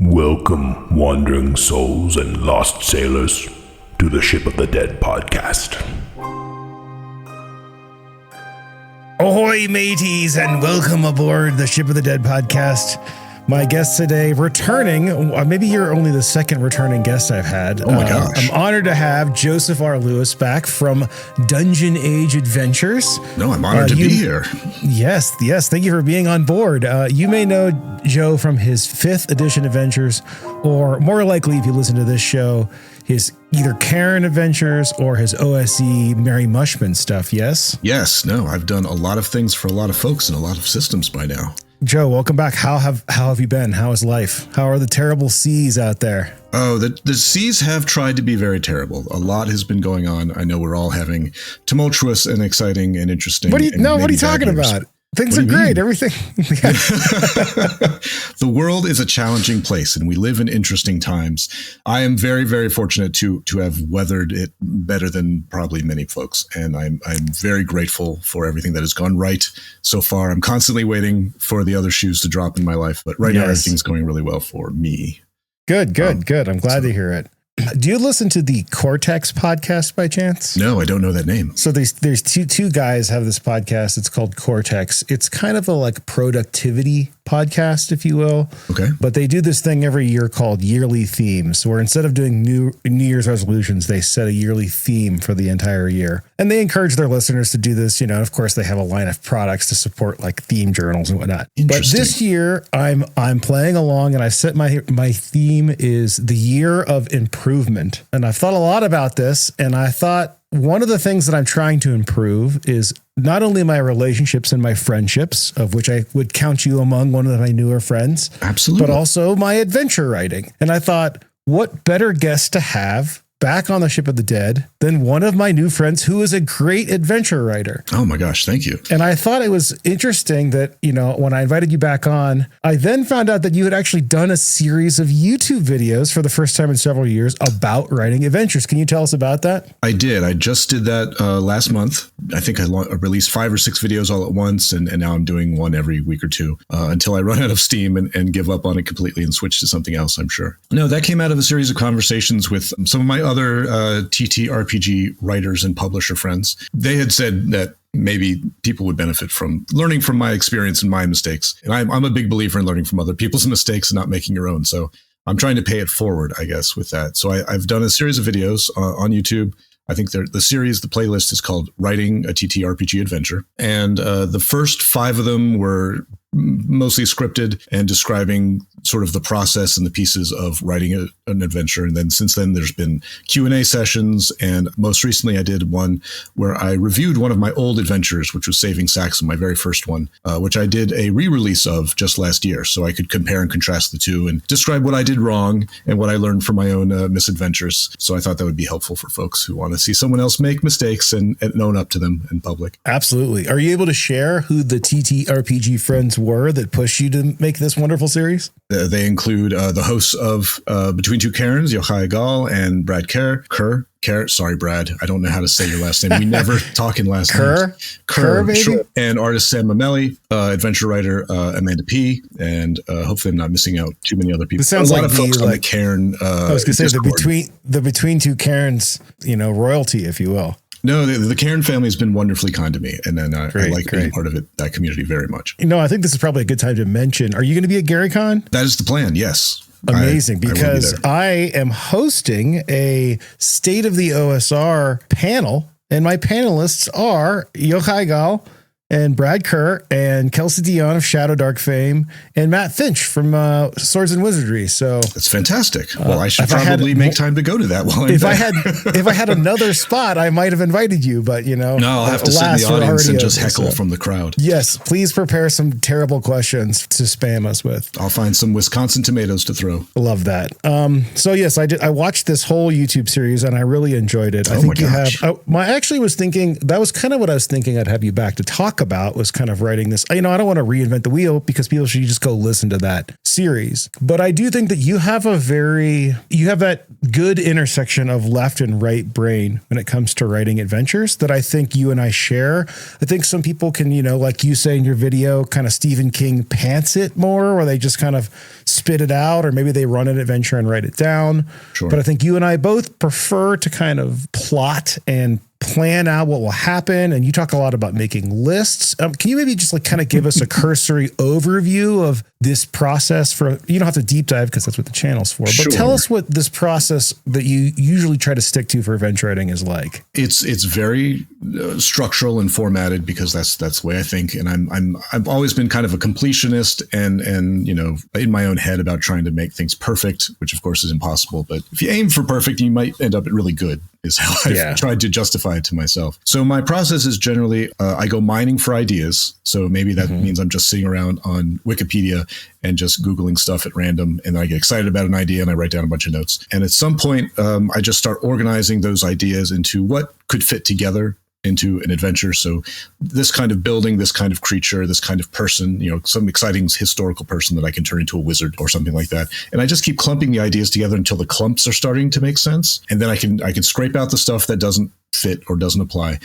Welcome, wandering souls and lost sailors, to the Ship of the Dead podcast. Ahoy, mateys, and welcome aboard the Ship of the Dead podcast. My guest today, returning, maybe you're only the second returning guest I've had. Oh my gosh. I'm honored to have Joseph R. Lewis back from Dungeon Age Adventures. No, I'm honored to be here. Yes. Thank you for being on board. You may know Joe from his 5th edition adventures, or more likely, if you listen to this show, his either Karen adventures or his OSE Merry Mushmen stuff, yes? Yes, no, I've done a lot of things for a lot of folks and a lot of systems by now. Joe, welcome back. How have you been? How is life? How are the terrible seas out there? Oh, the seas have tried to be very terrible. A lot has been going on. I know we're all having tumultuous and exciting and interesting. What are you talking about? Things are great. Everything. The world is a challenging place and we live in interesting times. I am very, very fortunate to have weathered it better than probably many folks. And I'm very grateful for everything that has gone right so far. I'm constantly waiting for the other shoes to drop in my life. But right now, everything's going really well for me. Good. I'm glad to hear it. Do you listen to the Cortex Podcast by chance? No, I don't know that name. So there's two guys have this podcast. It's called Cortex. It's kind of a like productivity podcast, if you will. Okay. But they do this thing every year called yearly themes, where instead of doing New Year's resolutions, they set a yearly theme for the entire year. And they encourage their listeners to do this. You know, of course, they have a line of products to support like theme journals and whatnot. But this year, I'm playing along, and I set my theme is the year of improvement. And I've thought a lot about this, and I thought one of the things that I'm trying to improve is not only my relationships and my friendships, of which I would count you among one of my newer friends. Absolutely. But also my adventure writing. And I thought, what better guest to have back on the Ship of the Dead than one of my new friends who is a great adventure writer. Oh my gosh, thank you. And I thought it was interesting that, you know, when I invited you back on, I then found out that you had actually done a series of YouTube videos for the first time in several years about writing adventures. Can you tell us about that? I did. I just did that last month. I think I released 5 or 6 videos all at once, and now I'm doing one every week or two until I run out of steam and give up on it completely and switch to something else, I'm sure. No, that came out of a series of conversations with some of my other TTRPG writers and publisher friends. They had said that maybe people would benefit from learning from my experience and my mistakes. And I'm a big believer in learning from other people's mistakes and not making your own. So I'm trying to pay it forward, I guess, with that. So I've done a series of videos on YouTube. I think the playlist is called Writing a TTRPG Adventure. And the first 5 of them were mostly scripted and describing sort of the process and the pieces of writing an adventure. And then since then, there's been Q&A sessions. And most recently, I did one where I reviewed one of my old adventures, which was Saving Saxon, my very first one, which I did a re-release of just last year. So I could compare and contrast the two and describe what I did wrong and what I learned from my own misadventures. So I thought that would be helpful for folks who want to see someone else make mistakes and own up to them in public. Absolutely. Are you able to share who the TTRPG friends were that pushed you to make this wonderful series? They include the hosts of Between Two Karens, Yochai Gall and Brad Kerr. Sorry, Brad. I don't know how to say your last name. We never talk in last names. Kerr, baby. Sure. And artist Sam Mameli, adventure writer Amanda P. And hopefully I'm not missing out too many other people. This sounds a lot like of folks on the Cairn. I was going to say the Between Two Karens, royalty, if you will. No, the Cairn family has been wonderfully kind to me, and then I like being part of that community very much. I think this is probably a good time to mention. Are you going to be at GaryCon? That is the plan. Yes. Amazing, because I am hosting a State of the OSR panel, and my panelists are Yochai Gall and Brad Kerr and Kelsey Dion of Shadow Dark fame and Matt Finch from Swords and Wizardry. So that's fantastic. Well, I should probably make time to go to that while I'm there. If I had another spot, I might have invited you, but no, I'll have to sit in the audience and just heckle from the crowd. Yes, please prepare some terrible questions to spam us with. I'll find some Wisconsin tomatoes to throw. Love that. So yes, I did. I watched this whole YouTube series and I really enjoyed it. I think you have. I actually was thinking that was kind of what I was thinking. I'd have you back to talk talk about was kind of writing this. I don't want to reinvent the wheel because people should just go listen to that series. But I do think that you have that good intersection of left and right brain when it comes to writing adventures that I think you and I share. I think some people can, like you say in your video, kind of Stephen King pants it more, where they just kind of spit it out, or maybe they run an adventure and write it down. Sure. But I think you and I both prefer to kind of plot and plan out what will happen. And you talk a lot about making lists. Can you maybe just kind of give us a cursory overview of this process you don't have to deep dive because that's what the channel's for, but tell us what this process that you usually try to stick to for adventure writing is like. It's very structural and formatted because that's the way I think. And I've always been kind of a completionist and in my own head about trying to make things perfect, which of course is impossible. But if you aim for perfect, you might end up really good, is how I've tried to justify it to myself. So my process is generally I go mining for ideas. So maybe that means I'm just sitting around on Wikipedia and just Googling stuff at random. And I get excited about an idea and I write down a bunch of notes. And at some point, I just start organizing those ideas into what could fit together into an adventure. So this kind of building, this kind of creature, this kind of person, some exciting historical person that I can turn into a wizard or something like that. And I just keep clumping the ideas together until the clumps are starting to make sense. And then I can scrape out the stuff that doesn't fit or doesn't apply.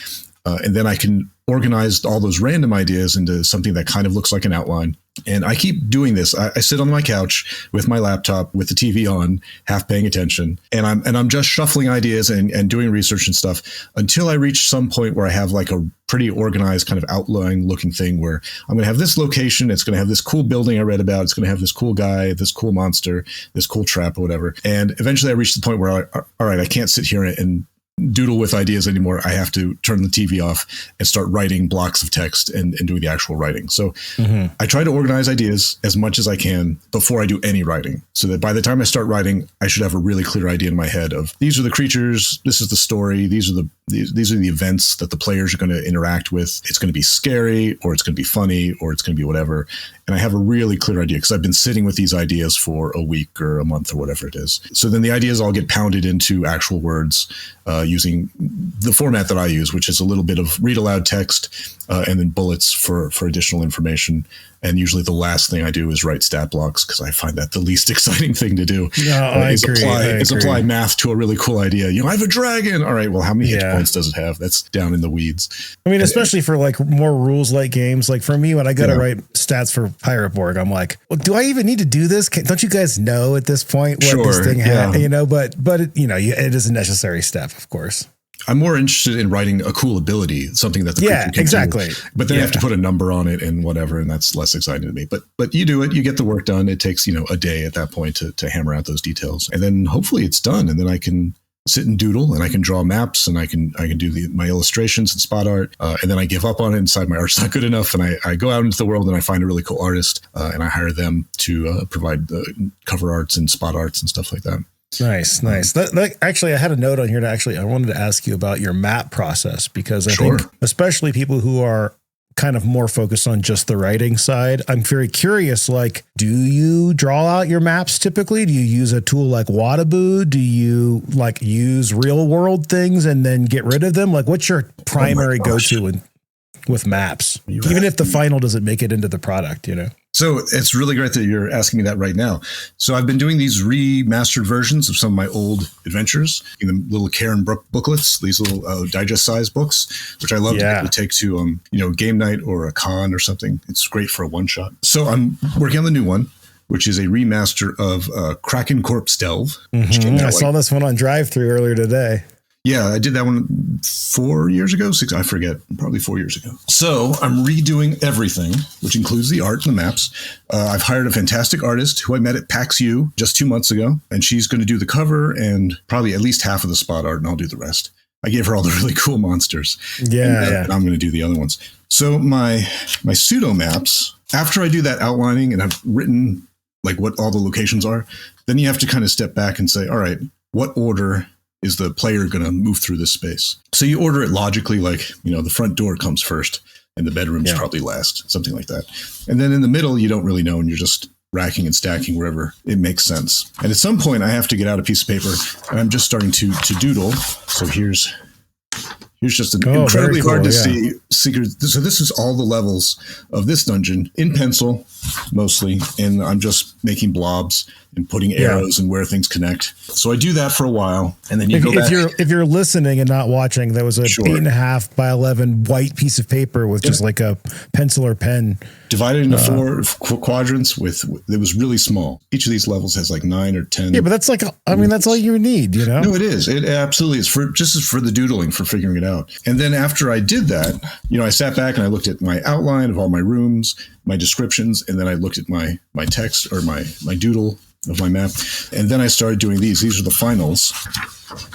And then I can organize all those random ideas into something that kind of looks like an outline. And I keep doing this. I sit on my couch with my laptop with the TV on, half paying attention, and I'm just shuffling ideas and doing research and stuff until I reach some point where I have like a pretty organized kind of outline looking thing where I'm going to have this location. It's going to have this cool building I read about. It's going to have this cool guy, this cool monster, this cool trap or whatever. And eventually I reach the point where all right, I can't sit here and doodle with ideas anymore. I have to turn the TV off and start writing blocks of text and doing the actual writing. So I try to organize ideas as much as I can before I do any writing, so that by the time I start writing, I should have a really clear idea in my head of these are the creatures, this is the story, these are the events that the players are going to interact with. It's going to be scary, or it's going to be funny, or it's going to be whatever. And I have a really clear idea because I've been sitting with these ideas for a week or a month or whatever it is. So then the ideas all get pounded into actual words using the format that I use, which is a little bit of read aloud text and then bullets for additional information. And usually the last thing I do is write stat blocks because I find that the least exciting thing to do is apply math to a really cool idea. I have a dragon. All right, well, how many hit points does it have? That's down in the weeds. I mean, especially for like more rules like games. Like for me, when I got to write stats for Pirate Borg, I'm like, well, do I even need to do this? Don't you guys know at this point what this thing has? But it is a necessary step, of course. I'm more interested in writing a cool ability, something that the creature can do. But then I have to put a number on it and whatever, and that's less exciting to me. But you do it, you get the work done. It takes a day at that point to hammer out those details, and then hopefully it's done, and then I can sit and doodle, and I can draw maps, and I can do my illustrations and spot art, and then I give up on it and decide my art's not good enough, and I go out into the world and I find a really cool artist, and I hire them to provide the cover arts and spot arts and stuff like that. Nice. Actually, I had a note on here I wanted to ask you about your map process, because I think especially people who are kind of more focused on just the writing side, I'm very curious, like, do you draw out your maps typically? Do you use a tool like Whataboo? Do you like use real world things and then get rid of them? Like, what's your primary go-to with maps, even if the final doesn't make it into the product, So it's really great that you're asking me that right now. So I've been doing these remastered versions of some of my old adventures in the little Karen booklets, these little digest-sized books, which I love to take to, game night or a con or something. It's great for a one-shot. So I'm working on the new one, which is a remaster of Kraken Corpse Delve. I saw this one on Drive-Thru earlier today. Yeah, I did that one 4 years ago, I forget, probably 4 years ago. So I'm redoing everything, which includes the art and the maps. I've hired a fantastic artist who I met at PAX U just 2 months ago, and she's going to do the cover and probably at least half of the spot art, and I'll do the rest. I gave her all the really cool monsters. And I'm going to do the other ones. So my pseudo maps, after I do that outlining and I've written like what all the locations are, then you have to kind of step back and say, all right, what order is the player going to move through this space? So you order it logically, like, the front door comes first and the bedroom's probably last, something like that. And then in the middle, you don't really know, and you're just racking and stacking wherever it makes sense. And at some point I have to get out a piece of paper and I'm just starting to doodle. So here's Here's just an Oh, very incredibly hard to cool, see secret. So this is all the levels of this dungeon in pencil, mostly, and I'm just making blobs and putting arrows and where things connect. So I do that for a while, and then you go back. If you're listening and not watching, there was a 8.5 by 11 white piece of paper with just like a pencil or pen. Divided into 4 quadrants it was really small. Each of these levels has like 9 or 10. Yeah, but that's like, I mean, that's all you need, you know? No, it is. It absolutely is just for the doodling, for figuring it out. And then after I did that, I sat back and I looked at my outline of all my rooms, my descriptions, and then I looked at my text or my doodle of my map. And then I started doing these. These are the finals.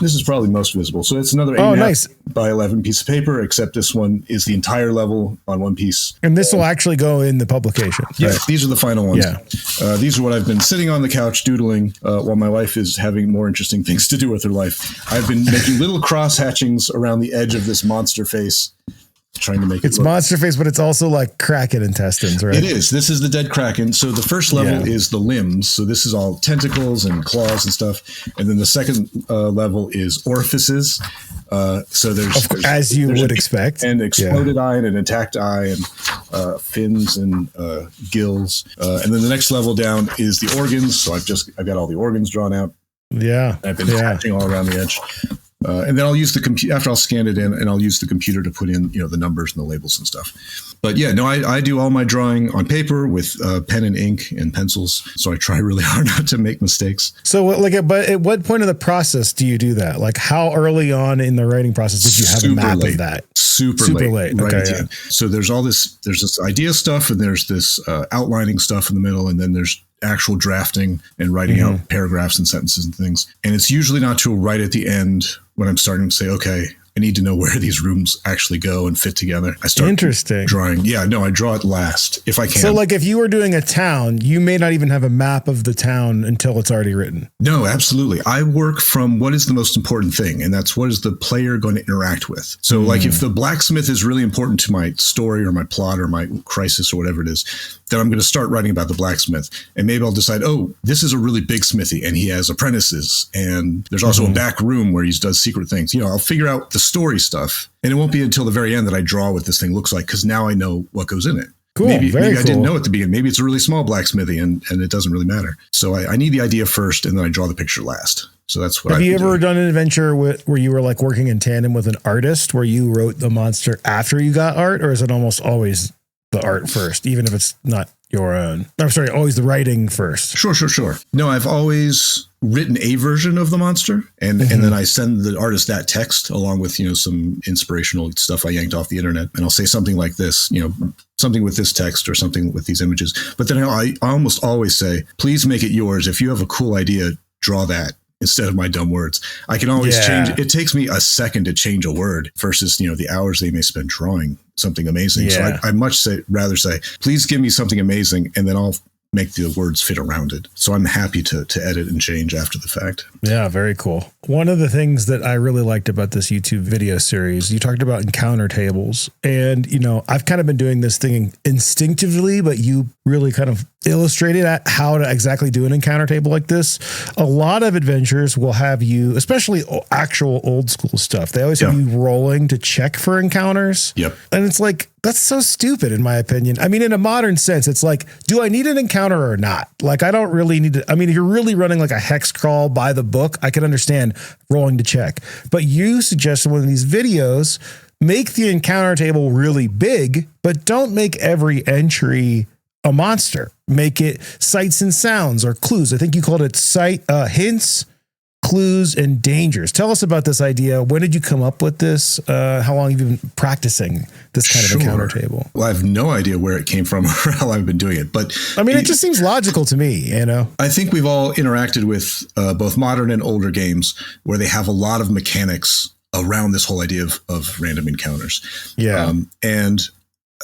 This is probably most visible. So it's another 8.5 by 11 piece of paper, except this one is the entire level on one piece. And this will actually go in the publication. Yeah, right? These are the final ones. Yeah. These are what I've been sitting on the couch doodling while my wife is having more interesting things to do with her life. I've been making little cross hatchings around the edge of this monster face, trying to make it look. Monster face, but it's also like Kraken intestines, right? It is. This is the dead Kraken. So the first level is the limbs. So this is all tentacles and claws and stuff. And then the second level is orifices. So there's as you would expect, an exploded eye and an attacked eye and fins and gills. And then the next level down is the organs. So I've got all the organs drawn out. Yeah. I've been attaching all around the edge. And then I'll use the computer after I'll scan it in, and I'll use the computer to put in, the numbers and the labels and stuff. But yeah, no, I do all my drawing on paper with pen and ink and pencils. So I try really hard not to make mistakes. So but at what point of the process do you do that? Like how early on in the writing process did you have a map of that? Super late. Right. Okay, So there's this idea stuff, and there's this outlining stuff in the middle, and then there's actual drafting and writing out paragraphs and sentences and things. And it's usually not till right at the end when I'm starting to say, okay, I need to know where these rooms actually go and fit together. I start drawing. Yeah, no, I draw it last if I can. So like if you were doing a town, you may not even have a map of the town until it's already written. No, absolutely. I work from what is the most important thing, and that's what is the player going to interact with. So like if the blacksmith is really important to my story or my plot or my crisis or whatever it is, then I'm going to start writing about the blacksmith. And maybe I'll decide, this is a really big smithy and he has apprentices. And there's also a back room where he does secret things. I'll figure out the story stuff. And it won't be until the very end that I draw what this thing looks like, because now I know what goes in it. Cool. Maybe I didn't know at the beginning. Maybe it's a really small blacksmithy and it doesn't really matter. So I need the idea first, and then I draw the picture last. So that's what Have you ever done an adventure where you were like working in tandem with an artist where you wrote the monster after you got art, or is it almost always the art first, even if it's not your own? I'm sorry, always the writing first. Sure. No, I've always written a version of the monster, and then I send the artist that text along with, some inspirational stuff I yanked off the internet. And I'll say something like this, something with this text or something with these images. But then I almost always say, please make it yours. If you have a cool idea, draw that instead of my dumb words. I can always change. It takes me a second to change a word versus, the hours they may spend drawing something amazing. Yeah. So I rather say, please give me something amazing, and then I'll make the words fit around it. So I'm happy to edit and change after the fact. Yeah, very cool. One of the things that I really liked about this YouTube video series, you talked about encounter tables. And, I've kind of been doing this thing instinctively, but you really kind of illustrated how to exactly do an encounter table like this. A lot of adventures will have you, especially actual old school stuff, they always have you rolling to check for encounters. Yep. And it's like, that's so stupid in my opinion. I mean, in a modern sense, it's like, do I need an encounter or not? Like, I don't really need to. I mean, if you're really running like a hex crawl by the book, I can understand rolling to check. But you suggested one of these videos, make the encounter table really big, but don't make every entry a monster. Make it sights and sounds or clues. I think you called it hints, clues, and dangers. Tell us about this idea. When did you come up with this? How long have you been practicing this kind of encounter table? Well, I have no idea where it came from or how I've been doing it, but I mean, it just seems logical to me, I think we've all interacted with both modern and older games where they have a lot of mechanics around this whole idea of random encounters. Yeah. And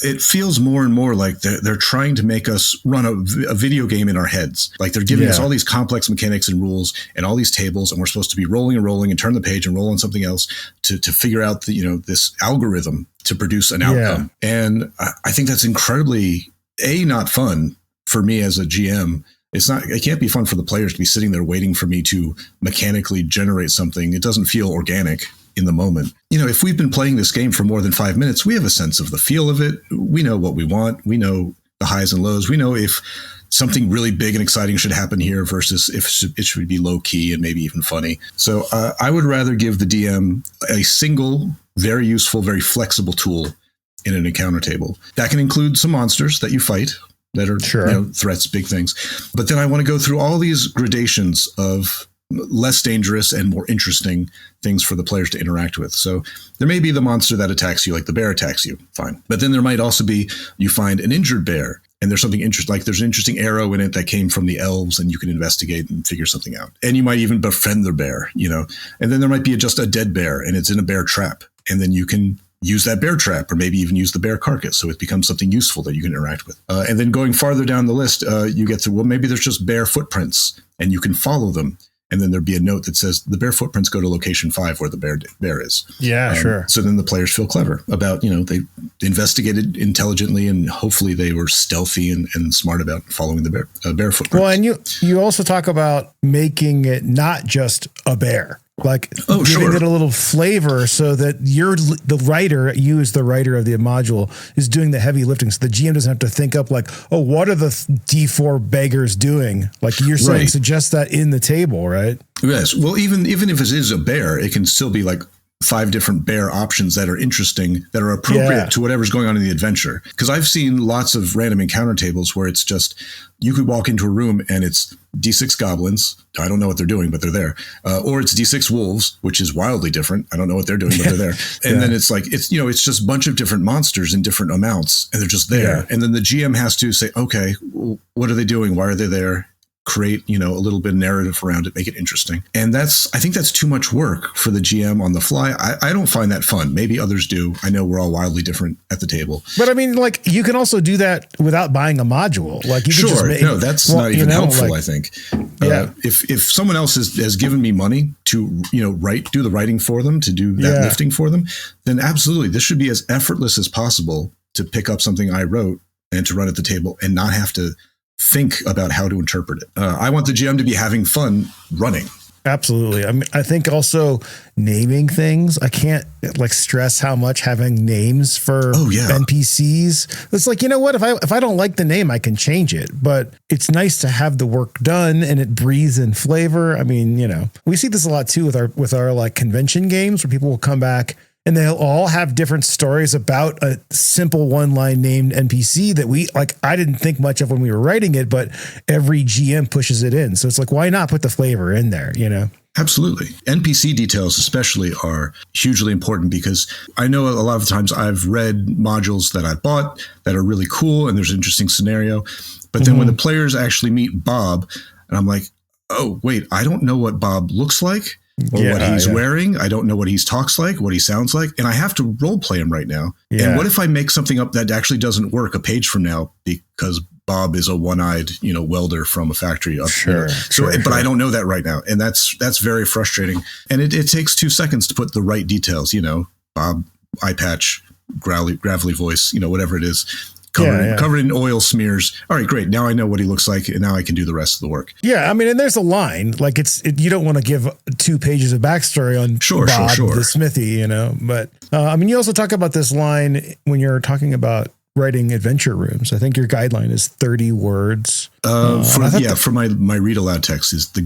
it feels more and more like they're trying to make us run a video game in our heads. Like they're giving us all these complex mechanics and rules and all these tables, and we're supposed to be rolling and turn the page and roll on something else to figure out this algorithm to produce an outcome. And I think that's incredibly not fun for me as a GM. It can't be fun for the players to be sitting there waiting for me to mechanically generate something. It doesn't feel organic in the moment. If we've been playing this game for more than 5 minutes, we have a sense of the feel of it. We know what we want. We know the highs and lows. We know if something really big and exciting should happen here versus if it should be low key and maybe even funny. So I would rather give the DM a single, very useful, very flexible tool in an encounter table. That can include some monsters that you fight that are threats, big things. But then I want to go through all these gradations of less dangerous and more interesting things for the players to interact with. So there may be the monster that attacks you, like the bear attacks you, fine. But then there might also be, you find an injured bear and there's something interesting, like there's an interesting arrow in it that came from the elves and you can investigate and figure something out. And you might even befriend the bear, and then there might be just a dead bear and it's in a bear trap. And then you can use that bear trap or maybe even use the bear carcass. So it becomes something useful that you can interact with. And then going farther down the list, you get to, well, maybe there's just bear footprints and you can follow them. And then there'd be a note that says the bear footprints go to location 5 where the bear is. Yeah, sure. So then the players feel clever about, they investigated intelligently and hopefully they were stealthy and smart about following the bear footprints. Well, and you also talk about making it not just a bear. Like giving it a little flavor so that you as the writer of the module is doing the heavy lifting. So the GM doesn't have to think up like, oh, what are the D4 beggars doing? Like you're saying, suggest that in the table, right? Yes. Well, even if it is a bear, it can still be like 5 different bear options that are interesting, that are appropriate to whatever's going on in the adventure. Because I've seen lots of random encounter tables where it's just, you could walk into a room and it's D6 goblins. I don't know what they're doing, but they're there. Or it's D6 wolves, which is wildly different. I don't know what they're doing, but they're there. And then it's like, it's just a bunch of different monsters in different amounts and they're just there. Yeah. And then the GM has to say, okay, what are they doing? Why are they there? Create, a little bit of narrative around it, make it interesting. And I think that's too much work for the GM on the fly. I don't find that fun. Maybe others do. I know we're all wildly different at the table. But I mean, like you can also do that without buying a module. Like you can just no, that's not even helpful, I think. If someone else has given me money to, do the writing for them, to do that lifting for them, then absolutely, this should be as effortless as possible to pick up something I wrote and to run at the table and not have to think about how to interpret it. I want the GM to be having fun running. Absolutely. I mean, I think also naming things. I can't stress how much having names for NPCs. It's like, you know what? If I don't like the name, I can change it. But it's nice to have the work done and it breathes in flavor. I mean, we see this a lot too with our like convention games where people will come back and they'll all have different stories about a simple one-line named NPC that I didn't think much of when we were writing it, but every GM pushes it in. So it's like, why not put the flavor in there, Absolutely. NPC details especially are hugely important because I know a lot of times I've read modules that I bought that are really cool and there's an interesting scenario. But then when the players actually meet Bob and I'm like, oh, wait, I don't know what Bob looks like. Or what he's wearing. I don't know what he talks like, what he sounds like. And I have to role play him right now. Yeah. And what if I make something up that actually doesn't work a page from now because Bob is a one-eyed, welder from a factory up here. But I don't know that right now. And that's very frustrating. And it takes 2 seconds to put the right details, Bob, eye patch, gravelly voice, whatever it is. Covered in oil smears. All right, great. Now I know what he looks like, and now I can do the rest of the work. Yeah, I mean, and there's a line. Like you don't want to give 2 pages of backstory on Bob the Smithy, But I mean, you also talk about this line when you're talking about writing adventure rooms. I think your guideline is 30 words. For my read aloud text is the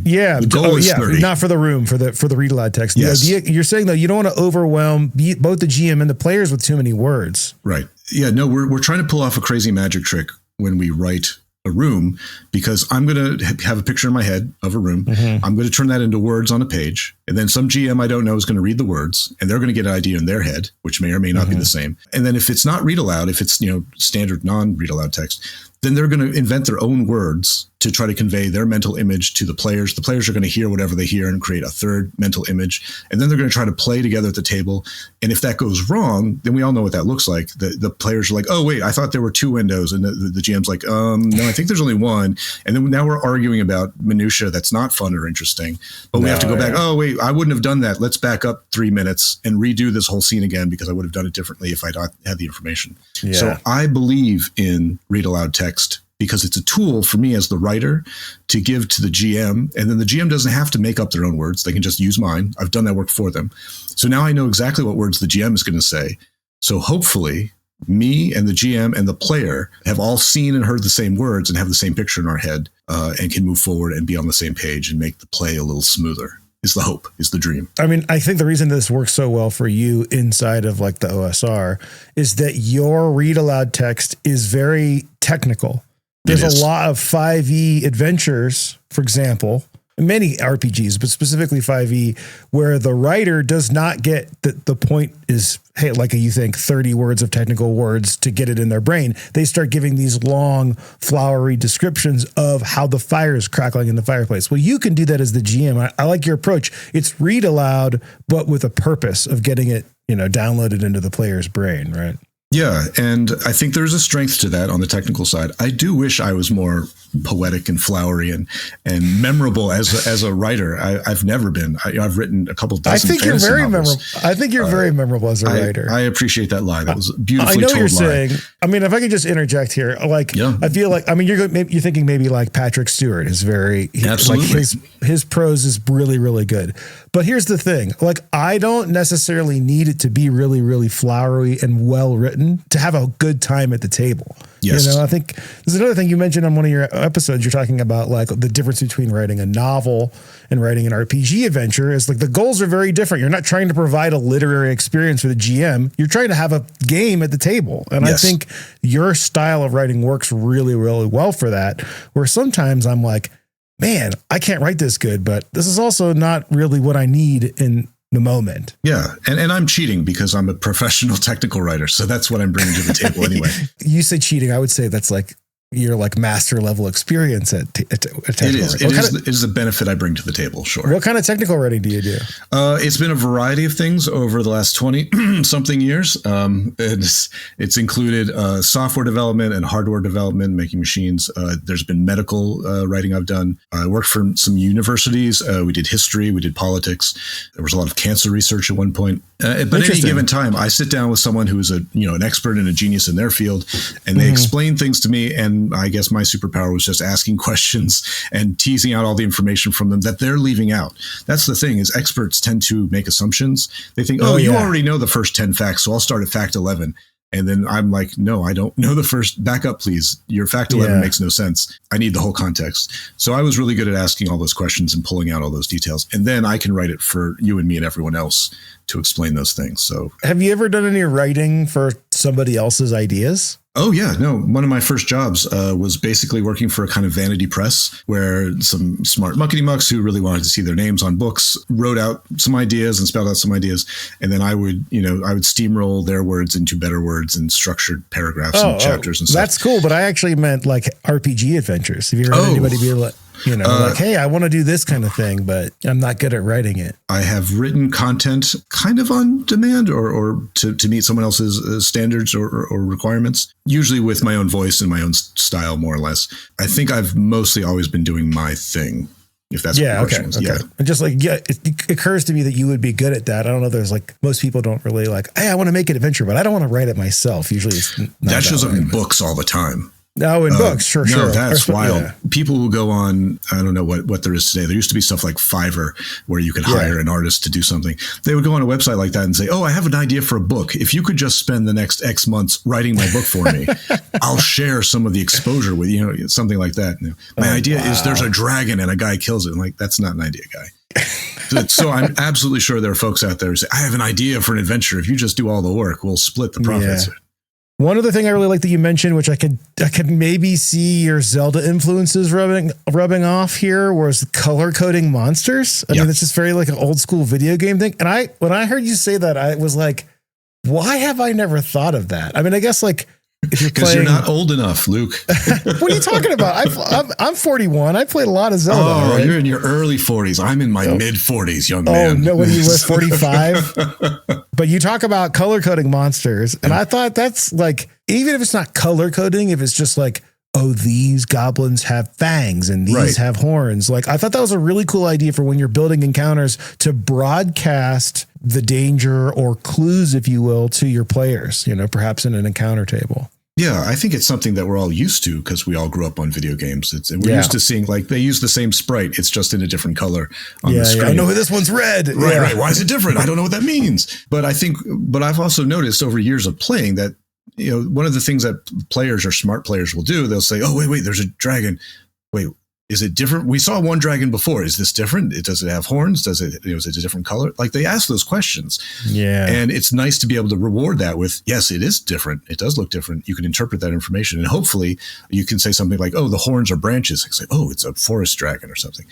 goal is 30. Not for the room, for the read aloud text. The idea, you're saying though, you don't want to overwhelm both the GM and the players with too many words. Right. Yeah, no, we're trying to pull off a crazy magic trick when we write a room because I'm going to have a picture in my head of a room. Mm-hmm. I'm going to turn that into words on a page. And then some GM I don't know is going to read the words and they're going to get an idea in their head, which may or may not be the same. And then if it's not read aloud, if it's, standard non-read aloud text, then they're going to invent their own words to try to convey their mental image to the players. The players are going to hear whatever they hear and create a third mental image. And then they're going to try to play together at the table. And if that goes wrong, then we all know what that looks like. The players are like, oh, wait, I thought there were 2 windows. And the GM's like, no, I think there's only one. And then now we're arguing about minutia that's not fun or interesting. But we have to go back. Oh, wait, I wouldn't have done that. Let's back up 3 minutes and redo this whole scene again because I would have done it differently if I'd had the information. Yeah. So I believe in read aloud text because it's a tool for me as the writer to give to the GM. And then the GM doesn't have to make up their own words. They can just use mine. I've done that work for them. So now I know exactly what words the GM is going to say. So hopefully me and the GM and the player have all seen and heard the same words and have the same picture in our head, and can move forward and be on the same page and make the play a little smoother. Is the hope, is the dream. I mean, I think the reason this works so well for you inside of like the OSR is that your read aloud text is very technical. There's a lot of 5e adventures, for example, many RPGs, but specifically 5e, where the writer does not get the point is, hey, like you think 30 words of technical words to get it in their brain. They start giving these long, flowery descriptions of how the fire is crackling in the fireplace. Well, you can do that as the GM. I like your approach. It's read aloud, but with a purpose of getting it, downloaded into the player's brain, right? Yeah, and I think there's a strength to that on the technical side. I do wish I was more poetic and flowery and memorable as a writer. I've never been. I've written a couple dozen. I think you're very memorable. I think you're very memorable as a writer. I appreciate that lie. That was a beautifully told lie. I know what you're saying. I mean, if I could just interject here, I feel like, you're thinking maybe like Patrick Stewart is very, absolutely. Like his prose is really, really good. But here's the thing, I don't necessarily need it to be really, really flowery and well written to have a good time at the table. Yes. I think there's another thing you mentioned on one of your episodes. You're talking about the difference between writing a novel and writing an RPG adventure is the goals are very different. You're not trying to provide a literary experience for the GM. You're trying to have a game at the table. And yes. I think your style of writing works really, really well for that, where sometimes I'm like, man, I can't write this good, but this is also not really what I need in the moment. Yeah. And I'm cheating because I'm a professional technical writer. So that's what I'm bringing to the table anyway. You say cheating. I would say that's your master level experience at technical writing. It is a benefit I bring to the table. Sure. What kind of technical writing do you do? It's been a variety of things over the last 20 something years. It's included software development and hardware development, making machines. There's been medical writing I've done. I worked for some universities. We did history. We did politics. There was a lot of cancer research at one point. But at any given time, I sit down with someone who is an expert and a genius in their field, and they explain things to me. And I guess my superpower was just asking questions and teasing out all the information from them that they're leaving out. That's the thing, is experts tend to make assumptions. They think, you already know the first 10 facts, so I'll start at fact 11. And then I'm like, no, I don't know the first. Back up, please. Your fact 11 makes no sense. I need the whole context. So I was really good at asking all those questions and pulling out all those details. And then I can write it for you and me and everyone else to explain those things. So have you ever done any writing for somebody else's ideas? Oh, yeah. No, one of my first jobs was basically working for a kind of vanity press where some smart muckety-mucks who really wanted to see their names on books wrote out some ideas and spelled out some ideas. And then I would steamroll their words into better words and structured paragraphs and chapters and stuff. That's cool. But I actually meant RPG adventures. Have you ever heard anybody be like, hey, I want to do this kind of thing, but I'm not good at writing it. I have written content kind of on demand or to meet someone else's standards or requirements, usually with my own voice and my own style, more or less. I think I've mostly always been doing my thing, if that's what the question is. Yeah. And just it occurs to me that you would be good at that. I don't know. There's most people don't really hey, I want to make an adventure, but I don't want to write it myself. Usually it's not that shows up in books all the time. No, in books, sure. No, that's wild. Yeah. People will go on, I don't know what there is today. There used to be stuff like Fiverr where you could hire an artist to do something. They would go on a website like that and say, I have an idea for a book. If you could just spend the next X months writing my book for me, I'll share some of the exposure with you, something like that. My idea is there's a dragon and a guy kills it. I'm like, that's not an idea, guy. So I'm absolutely sure there are folks out there who say, I have an idea for an adventure. If you just do all the work, we'll split the profits. Yeah. One other thing I really like that you mentioned, which I could maybe see your Zelda influences rubbing off here, was color coding monsters. I mean, it's just very an old school video game thing. And when I heard you say that, I was like, why have I never thought of that? I mean, I guess if you're because you're not old enough, Luke. What are you talking about? I'm 41. I played a lot of Zelda. Oh, right? You're in your early 40s. I'm in my mid 40s, young man. Oh, no, when you were 45. But you talk about color coding monsters. And I thought that's even if it's not color coding, if it's just these goblins have fangs and these have horns. I thought that was a really cool idea for when you're building encounters to broadcast the danger or clues, if you will, to your players, perhaps in an encounter table. Yeah, I think it's something that we're all used to because we all grew up on video games. We're used to seeing like they use the same sprite. It's just in a different color on the screen. I know this one's red. Right. Why is it different? I don't know what that means. But I've also noticed over years of playing that, one of the things that players or smart players will do, they'll say, oh, wait, there's a dragon. Wait, is it different? We saw one dragon before. Is this different? Does it have horns? Is it a different color? Like they ask those questions. Yeah. And it's nice to be able to reward that with, yes, it is different. It does look different. You can interpret that information. And hopefully you can say something like, oh, the horns are branches. It's like, oh, it's a forest dragon or something.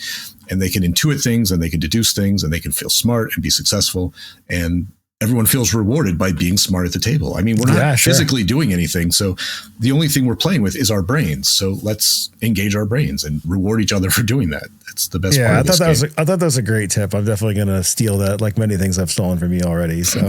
And they can intuit things and they can deduce things and they can feel smart and be successful. And everyone feels rewarded by being smart at the table. I mean, we're not physically doing anything. So the only thing we're playing with is our brains. So let's engage our brains and reward each other for doing that. That's the best part of this game. I thought that was a great tip. I'm definitely going to steal that, like many things I've stolen from you already. So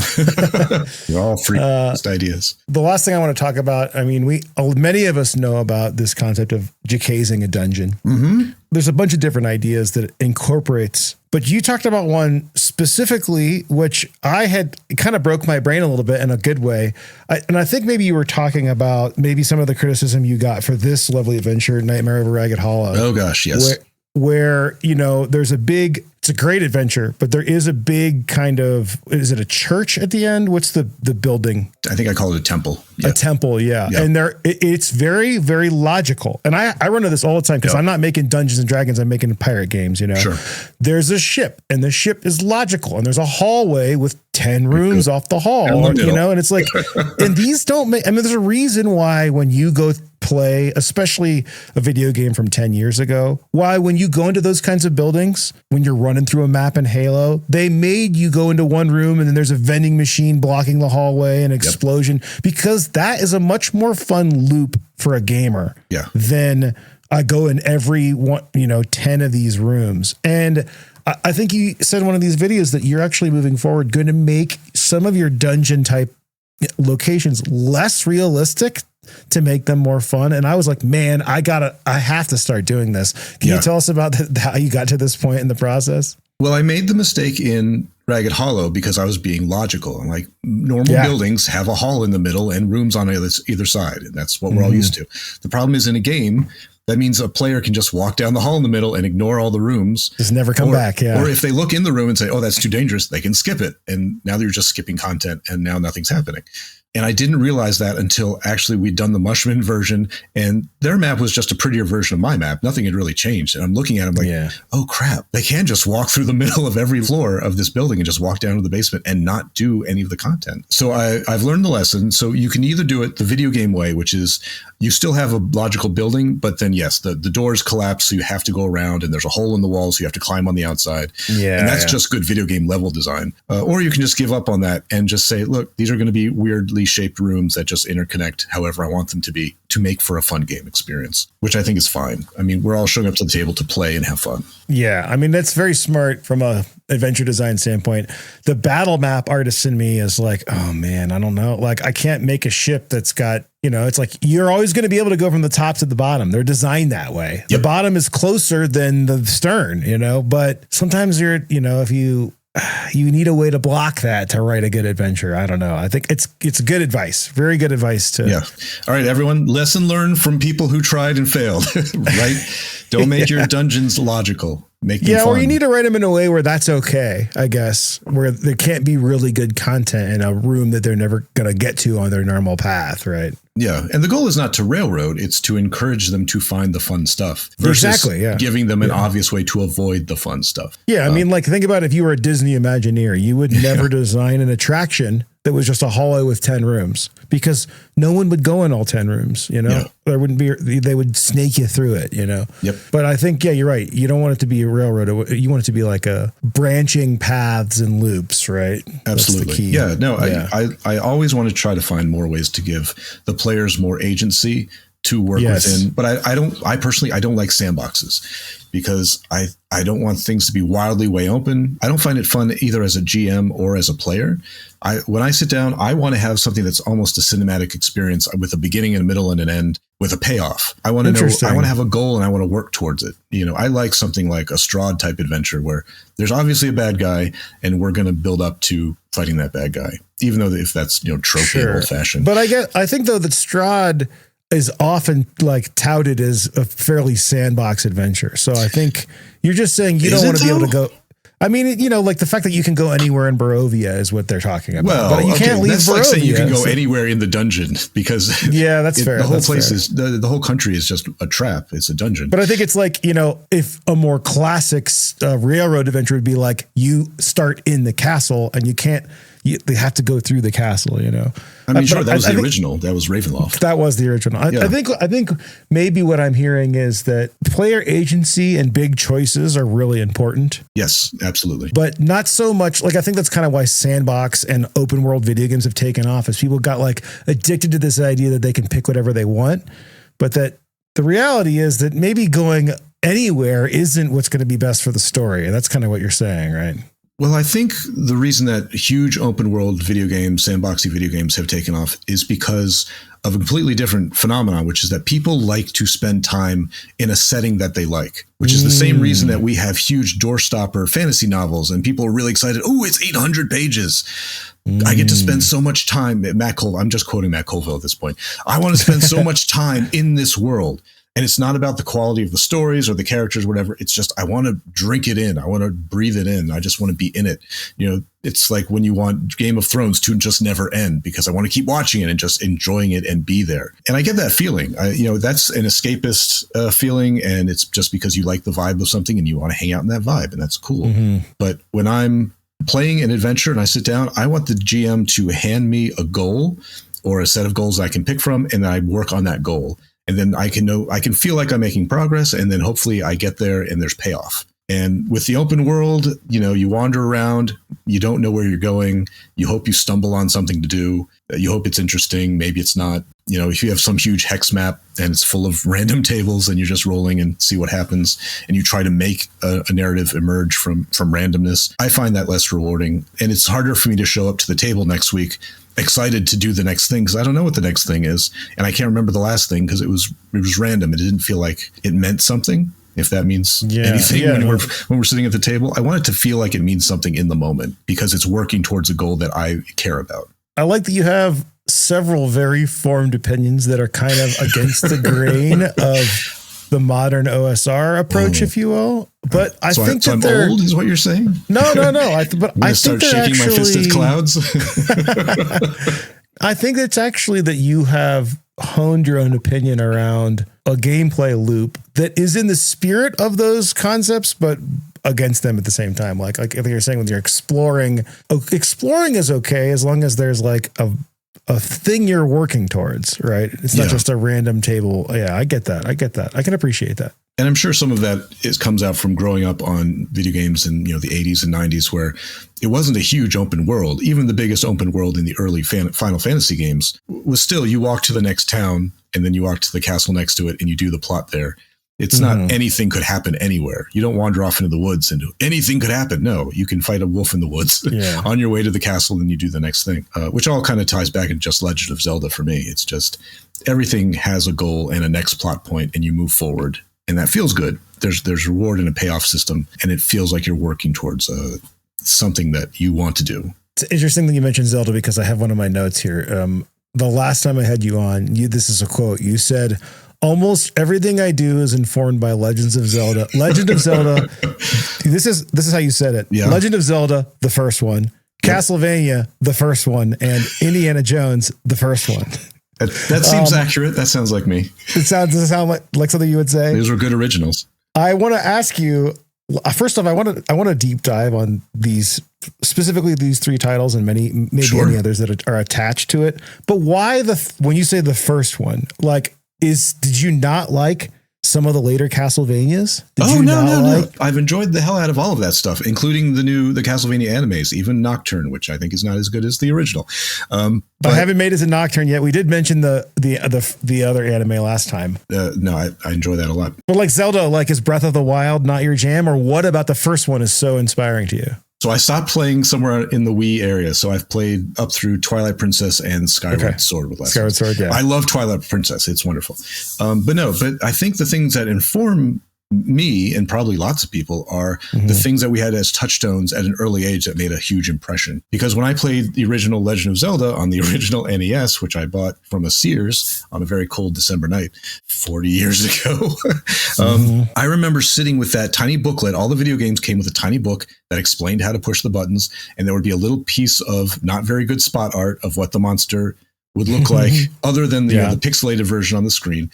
we're all free ideas. The last thing I want to talk about, I mean, many of us know about this concept of jacazing a dungeon. Mm-hmm. There's a bunch of different ideas that it incorporates, but you talked about one specifically, which I had kind of broke my brain a little bit in a good way. And I think maybe you were talking about maybe some of the criticism you got for this lovely adventure, Nightmare Over Ragged Hollow. Oh gosh, yes. Where there's it's a great adventure, but there is a big kind of, is it a church at the end? What's the building? I think I call it a temple. Yeah. A temple, yeah. Yep. And it's very, very logical. And I run into this all the time because I'm not making Dungeons and Dragons, I'm making pirate games, Sure. There's a ship and the ship is logical and there's a hallway with 10 rooms off the hall, and it's like, and these don't make, there's a reason why when you go play, especially a video game from 10 years ago, why when you go into those kinds of buildings, when you're running through a map in Halo, they made you go into one room and then there's a vending machine blocking the hallway and explosion, because that is a much more fun loop for a gamer than I go in every one, 10 of these rooms. And I think you said in one of these videos that you're actually moving forward going to make some of your dungeon type locations less realistic to make them more fun. And I was like, man, I have to start doing this. Can you tell us about how you got to this point in the process? Well, I made the mistake in Ragged Hollow because I was being logical. And like normal buildings have a hall in the middle and rooms on either side. And that's what we're all used to. The problem is in a game, that means a player can just walk down the hall in the middle and ignore all the rooms. Just never come back. Yeah. Or if they look in the room and say, oh, that's too dangerous, they can skip it. And now they're just skipping content and now nothing's happening. And I didn't realize that until actually we'd done the Mushmen version and their map was just a prettier version of my map. Nothing had really changed. And I'm looking at them like, oh crap, they can just walk through the middle of every floor of this building and just walk down to the basement and not do any of the content. So I've learned the lesson. So you can either do it the video game way, which is you still have a logical building, but then yes, the doors collapse. So you have to go around and there's a hole in the wall. So you have to climb on the outside. Yeah. And that's just good video game level design. Or you can just give up on that and just say, look, these are going to be weirdly shaped rooms that just interconnect however I want them to be to make for a fun game experience, which I think is fine. I mean, we're all showing up to the table to play and have fun. Yeah. I mean, that's very smart from a adventure design standpoint. The battle map artist in me is like, oh man, I don't know. Like I can't make a ship that's got, it's like you're always going to be able to go from the top to the bottom. They're designed that way. Yep. The bottom is closer than the stern, but sometimes if you need a way to block that to write a good adventure. I don't know. I think it's good advice. Very good advice to. Yeah. All right, everyone. Lesson learned from people who tried and failed, right? Don't make your dungeons logical. Make them fun. Or you need to write them in a way where that's okay, I guess, where there can't be really good content in a room that they're never going to get to on their normal path, right? Yeah. And the goal is not to railroad. It's to encourage them to find the fun stuff versus giving them an obvious way to avoid the fun stuff. Yeah. I mean, like, think about if you were a Disney Imagineer, you would never design an attraction that was just a hallway with 10 rooms because no one would go in all 10 rooms, there wouldn't be, they would snake you through it, Yep. But I think, you're right. You don't want it to be a railroad. You want it to be like a branching paths and loops, right? Absolutely. That's the key. Yeah. No, I always want to try to find more ways to give the players more agency to work within. But I personally don't like sandboxes because I don't want things to be wildly way open. I don't find it fun either as a GM or as a player. When I sit down, I want to have something that's almost a cinematic experience with a beginning and a middle and an end with a payoff. I want to know, I want to have a goal and I want to work towards it. You know, I like something like a Strahd type adventure where there's obviously a bad guy and we're going to build up to fighting that bad guy, even though if that's, you know, tropey old fashioned. But I think though that Strahd is often like touted as a fairly sandbox adventure. So I think you're just saying you don't want to be able to go. I mean, you know, like the fact that you can go anywhere in Barovia is what they're talking about. Well, but you can't leave that's Barovia. Like saying you can go anywhere in the dungeon because that's fair. The whole place is the whole country is just a trap. It's a dungeon. But I think it's like, you know, if a more classic railroad adventure would be like you start in the castle and they have to go through the castle, you know. I mean, sure, that was the original. That was Ravenloft. That was the original. I think maybe what I'm hearing is that player agency and big choices are really important. Yes, absolutely. But not so much. Like, I think that's kind of why sandbox and open world video games have taken off, is people got like addicted to this idea that they can pick whatever they want. But that the reality is that maybe going anywhere isn't what's going to be best for the story. And that's kind of what you're saying, right? Well, I think the reason that huge open world video games, sandboxy video games have taken off is because of a completely different phenomenon, which is that people like to spend time in a setting that they like, which is the same reason that we have huge doorstopper fantasy novels and people are really excited. Oh, it's 800 pages. I get to spend so much time at Matt Colville. I'm just quoting Matt Colville at this point. I want to spend so much time in this world. And it's not about the quality of the stories or the characters or whatever. It's just, I want to drink it in. I want to breathe it in. I just want to be in it. You know, it's like when you want Game of Thrones to just never end because I want to keep watching it and just enjoying it and be there. And I get that feeling. That's an escapist feeling. And it's just because you like the vibe of something and you want to hang out in that vibe. And that's cool. Mm-hmm. But when I'm playing an adventure and I sit down, I want the GM to hand me a goal or a set of goals I can pick from. And then I work on that goal. And then I can feel like I'm making progress, and then hopefully I get there and there's payoff. And with the open world, you know, you wander around, you don't know where you're going. You hope you stumble on something to do. You hope it's interesting. Maybe it's not. You know, if you have some huge hex map and it's full of random tables and you're just rolling and see what happens, and you try to make a narrative emerge from randomness, I find that less rewarding. And it's harder for me to show up to the table next week excited to do the next thing because I don't know what the next thing is, and I can't remember the last thing because it was random. It didn't feel like it meant something, if that means anything. When we're sitting at the table, I want it to feel like it means something in the moment because it's working towards a goal that I care about. I like that you have several very formed opinions that are kind of against the grain of the modern OSR approach, if you will. But I think that I'm old is what you're saying? No. But I think start shaking my fist at clouds. I think it's actually that you have honed your own opinion around a gameplay loop that is in the spirit of those concepts, but against them at the same time. Like you're saying, when you're exploring is okay as long as there's like a thing you're working towards, right? It's not just a random table. Yeah, I get that. I can appreciate that. And I'm sure some of that comes out from growing up on video games in, you know, the 80s and 90s, where it wasn't a huge open world. Even the biggest open world in the early Final Fantasy games was still, you walk to the next town and then you walk to the castle next to it and you do the plot there. It's not anything could happen anywhere. You don't wander off into the woods and anything could happen. No, you can fight a wolf in the woods on your way to the castle and you do the next thing, which all kind of ties back into just Legend of Zelda for me. It's just everything has a goal and a next plot point and you move forward. And that feels good. There's reward and a payoff system, and it feels like you're working towards something that you want to do. It's interesting that you mentioned Zelda because I have one of my notes here. The last time I had you on, this is a quote. You said, "Almost everything I do is informed by Legends of Zelda." Legend of Zelda. This is how you said it. Yeah. Legend of Zelda, the first one. Castlevania, the first one, and Indiana Jones, the first one. That seems accurate. That sounds like me. Does it sound like something you would say? Those were good originals. I want to ask you, first off, I want to deep dive on these, specifically these three titles and maybe any others that are attached to it. But why when you say the first one, did you not like some of the later Castlevanias? No. I've enjoyed the hell out of all of that stuff, including the Castlevania animes, even Nocturne, which I think is not as good as the original. But I haven't made it to Nocturne yet. We did mention the other anime last time. No, I enjoy that a lot. But like Zelda, like is Breath of the Wild not your jam? Or what about the first one is so inspiring to you? So I stopped playing somewhere in the Wii area. So I've played up through Twilight Princess and Skyward Sword with lessons. Skyward Sword, yeah. I love Twilight Princess. It's wonderful. But I think the things that inform me and probably lots of people are the things that we had as touchstones at an early age that made a huge impression. Because when I played the original Legend of Zelda on the original NES, which I bought from a Sears on a very cold December night 40 years ago, I remember sitting with that tiny booklet. All the video games came with a tiny book that explained how to push the buttons. And there would be a little piece of not very good spot art of what the monster would look like other than the pixelated version on the screen.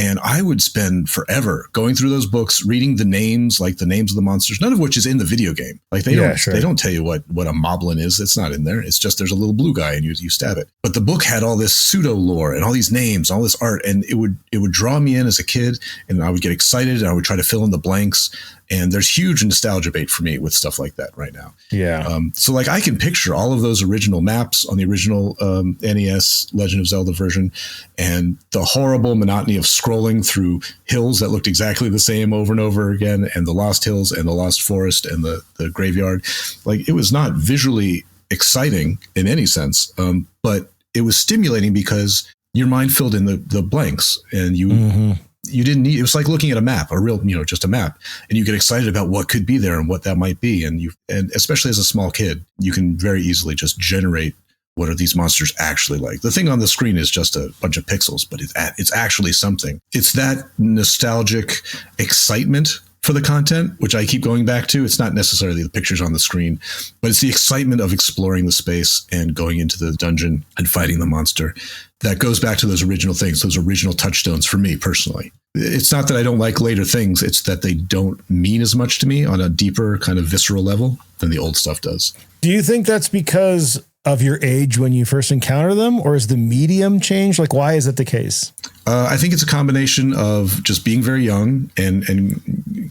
And I would spend forever going through those books, reading the names, like the names of the monsters, none of which is in the video game. Like they don't tell you what a moblin is. It's not in there. It's just there's a little blue guy and you stab it. But the book had all this pseudo lore and all these names, all this art, and it would draw me in as a kid, and I would get excited and I would try to fill in the blanks. And there's huge nostalgia bait for me with stuff like that right now. Yeah. So like I can picture all of those original maps on the original NES Legend of Zelda version, and the horrible monotony of scrolling through hills that looked exactly the same over and over again, and the Lost Hills and the Lost Forest and the graveyard. Like it was not visually exciting in any sense, but it was stimulating because your mind filled in the blanks, and you didn't need, it was like looking at a map, a real, just a map, and you get excited about what could be there and what that might be. And especially as a small kid, you can very easily just generate what are these monsters actually like. The thing on the screen is just a bunch of pixels, but it's actually something. It's that nostalgic excitement for the content, which I keep going back to. It's not necessarily the pictures on the screen, but it's the excitement of exploring the space and going into the dungeon and fighting the monster that goes back to those original things, those original touchstones for me personally. It's not that I don't like later things. It's that they don't mean as much to me on a deeper kind of visceral level than the old stuff does. Do you think that's because of your age when you first encounter them, or is the medium changed? Like, why is that the case? I think it's a combination of just being very young and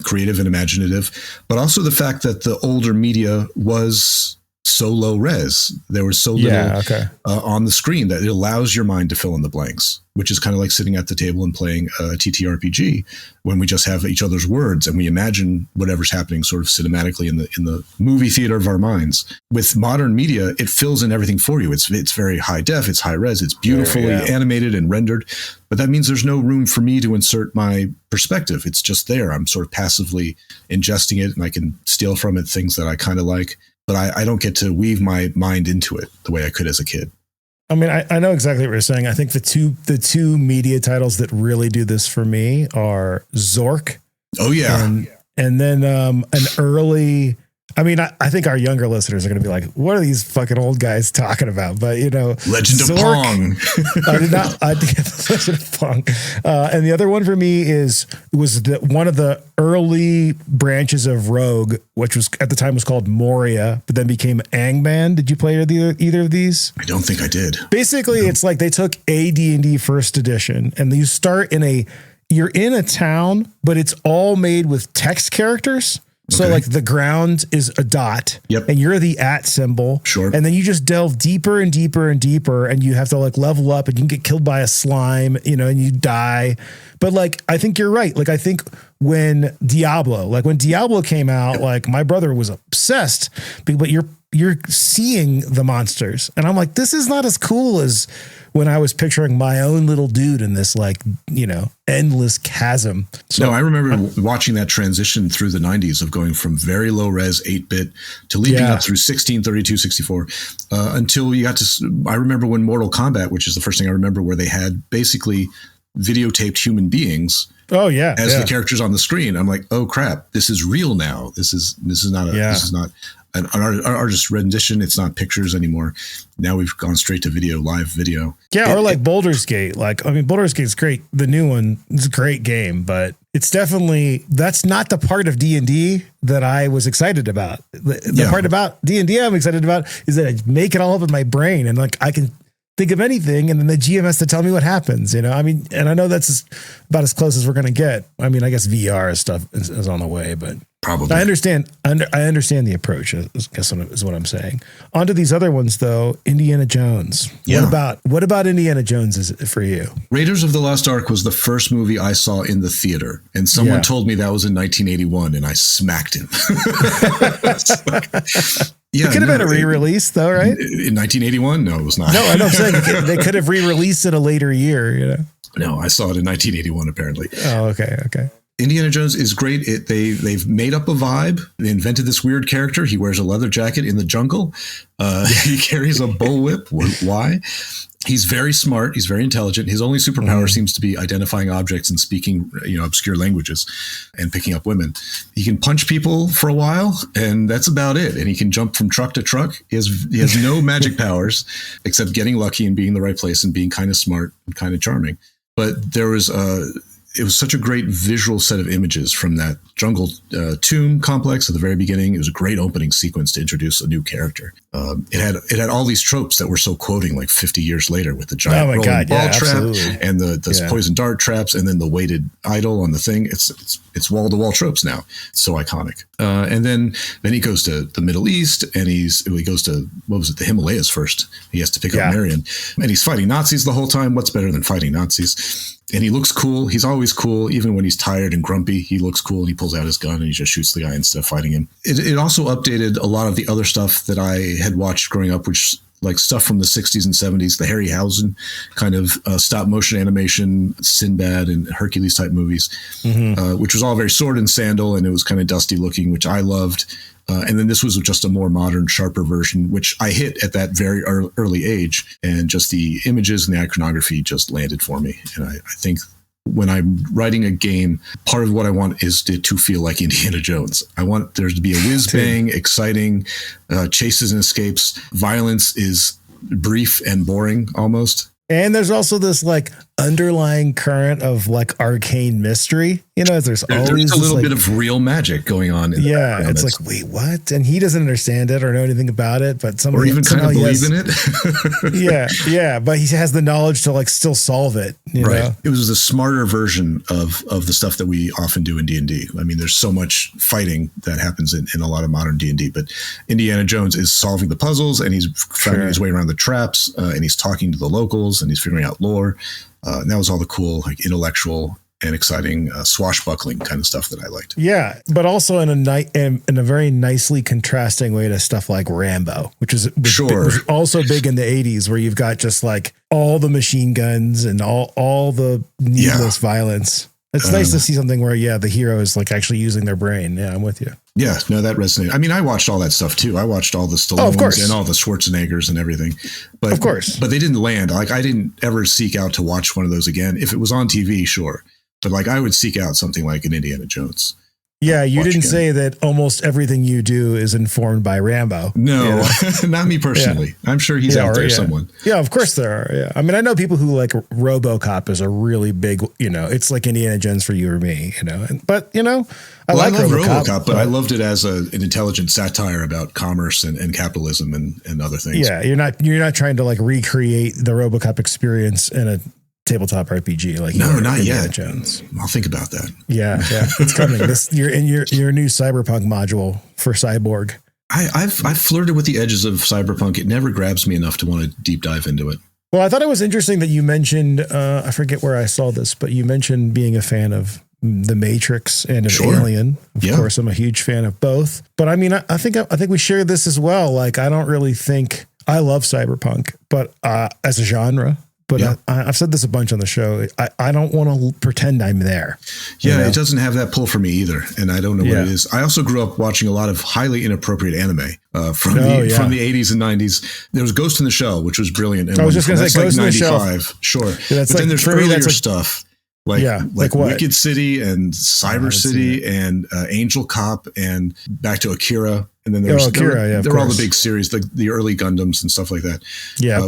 creative and imaginative, but also the fact that the older media was so low res. There was so little on the screen that it allows your mind to fill in the blanks, which is kind of like sitting at the table and playing a TTRPG when we just have each other's words and we imagine whatever's happening sort of cinematically in the movie theater of our minds. With modern media, it fills in everything for you. It's very high def, it's high res, it's beautifully animated and rendered, but that means there's no room for me to insert my perspective. It's just there. I'm sort of passively ingesting it, and I can steal from it things that I kind of like, but I don't get to weave my mind into it the way I could as a kid. I mean, I know exactly what you're saying. I think the two media titles that really do this for me are Zork. Oh yeah. And then an early, I mean, I think our younger listeners are going to be like, what are these fucking old guys talking about? But Legend Zork, of Pong. I did the Legend of Pong. And the other one for me was one of the early branches of Rogue, which was at the time was called Moria, but then became Angman. Did you play either of these? I don't think I did. Basically, it's like they took AD&D first edition, and you start you're in a town, but it's all made with text characters. So like the ground is a dot, and you're the @ symbol. Sure. And then you just delve deeper and deeper and deeper, and you have to like level up, and you can get killed by a slime, and you die. But like, I think you're right. Like, I think when Diablo came out, like my brother was obsessed, but you're seeing the monsters, and I'm like, this is not as cool as when I was picturing my own little dude in this like, endless chasm. So no, I remember watching that transition through the 90s of going from very low res 8-bit to leaping up through 16, 32, 64, until you got to, I remember when Mortal Kombat, which is the first thing I remember, where they had basically videotaped human beings. Oh yeah. As the characters on the screen. I'm like, oh crap, this is real now. This is not an artist rendition. It's not pictures anymore. Now we've gone straight to video, live video. Yeah. Or like Baldur's Gate. Baldur's Gate is great. The new one is a great game, but it's definitely, that's not the part of D&D that I was excited about. The part about D&D I'm excited about is that I make it all up in my brain, and like I can think of anything, and then the GM has to tell me what happens, you know? I mean, and I know that's about as close as we're going to get. I mean, I guess VR stuff is on the way, but Probably. I understand the approach, I guess is what I'm saying. On to these other ones, though. Indiana Jones. Yeah. What about Indiana Jones is it for you? Raiders of the Lost Ark was the first movie I saw in the theater, and someone told me that was in 1981, and I smacked him. It could have been a re-release, though, right? In 1981? No, it was not. No, I know. I'm saying they could have re-released it a later year, you know? No, I saw it in 1981, apparently. Oh, okay. Indiana Jones is great. They've made up a vibe. They invented this weird character. He wears a leather jacket in the jungle. He carries a bullwhip. Why? He's very smart. He's very intelligent. His only superpower seems to be identifying objects and speaking, obscure languages and picking up women. He can punch people for a while, and that's about it. And he can jump from truck to truck. He has no magic powers except getting lucky and being in the right place and being kind of smart and kind of charming. But there was it was such a great visual set of images from that jungle tomb complex at the very beginning. It was a great opening sequence to introduce a new character. It had all these tropes that we're still quoting like 50 years later, with the giant rolling ball trap and the poison dart traps, and then the weighted idol on the thing. It's wall to wall tropes now. It's so iconic. And then he goes to the Middle East, and he goes to, the Himalayas first. He has to pick up Marion, and he's fighting Nazis the whole time. What's better than fighting Nazis? And he looks cool. He's always cool. Even when he's tired and grumpy, he looks cool, and he pulls out his gun and he just shoots the guy instead of fighting him. It also updated a lot of the other stuff that I had watched growing up, which like stuff from the 60s and 70s, the Harryhausen kind of stop motion animation, Sinbad and Hercules type movies, which was all very sword and sandal, and it was kind of dusty looking, which I loved. And then this was just a more modern, sharper version, which I hit at that very early age. And just the images and the iconography just landed for me. And I think when I'm writing a game, part of what I want is to feel like Indiana Jones. I want there to be a whiz bang, exciting chases and escapes. Violence is brief and boring almost. And there's also this like underlying current of like arcane mystery, there's always a little bit of real magic going on. It's like, wait, what? And he doesn't understand it or know anything about it, but or even kind of believe in it. But he has the knowledge to like still solve it. You know? It was the smarter version of the stuff that we often do in D&D. I mean, there's so much fighting that happens in a lot of modern D&D, but Indiana Jones is solving the puzzles, and he's finding his way around the traps, and he's talking to the locals, and he's figuring out lore. And that was all the cool, like intellectual and exciting swashbuckling kind of stuff that I liked. Yeah, but also in a very nicely contrasting way to stuff like Rambo, which was also big in the 80s, where you've got just like all the machine guns and all the needless violence. It's nice to see something where, the hero is like actually using their brain. Yeah, I'm with you. Yeah, no, that resonated. I mean, I watched all that stuff too. I watched all the Stallones and all the Schwarzeneggers and everything. But of course, but they didn't land. Like, I didn't ever seek out to watch one of those again. If it was on TV, sure. But like, I would seek out something like an Indiana Jones. Yeah, you didn't say that almost everything you do is informed by Rambo. No, not me personally. Yeah. I'm sure he's out there, someone. Yeah, of course there are. Yeah. I mean, I know people who like RoboCop is a really big, it's like Indiana Jones for you or me, But, I love RoboCop, but I loved it as an intelligent satire about commerce and capitalism and other things. Yeah, you're not trying to like recreate the RoboCop experience in a tabletop RPG like not Indiana yet. Jones. I'll think about that. Yeah, it's coming. You're in your new Cyberpunk module for Cyborg. I've flirted with the edges of Cyberpunk. It never grabs me enough to want to deep dive into it. Well, I thought it was interesting that you mentioned. I forget where I saw this, but you mentioned being a fan of The Matrix and of Alien. Of course, I'm a huge fan of both. But I mean, I think we share this as well. Like, I don't really think I love Cyberpunk, but as a genre. But I've said this a bunch on the show. I don't want to pretend I'm there. Yeah, it doesn't have that pull for me either. And I don't know what it is. I also grew up watching a lot of highly inappropriate anime from the 80s and 90s. There was Ghost in the Shell, which was brilliant. And I was just going to say Ghost in the Shell. Sure. Yeah, but then there's earlier stuff. Like Wicked City and Cyber City and Angel Cop and back to Akira. And then there were all the big series, the early Gundams and stuff like that,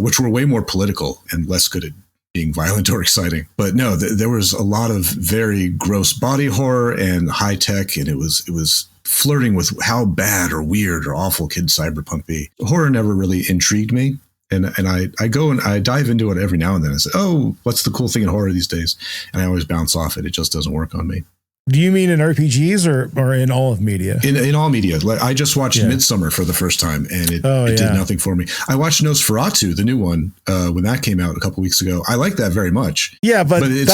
which were way more political and less good at being violent or exciting. But no, there was a lot of very gross body horror and high tech, and it was flirting with how bad or weird or awful could cyberpunk be. Horror never really intrigued me. And I go and I dive into it every now and then. I say, oh, what's the cool thing in horror these days? And I always bounce off it. It just doesn't work on me. Do you mean in RPGs or in all of media? In all media. Like I just watched Midsummer for the first time, and it did nothing for me. I watched Nosferatu, the new one, when that came out a couple weeks ago. I like that very much. Yeah, but it's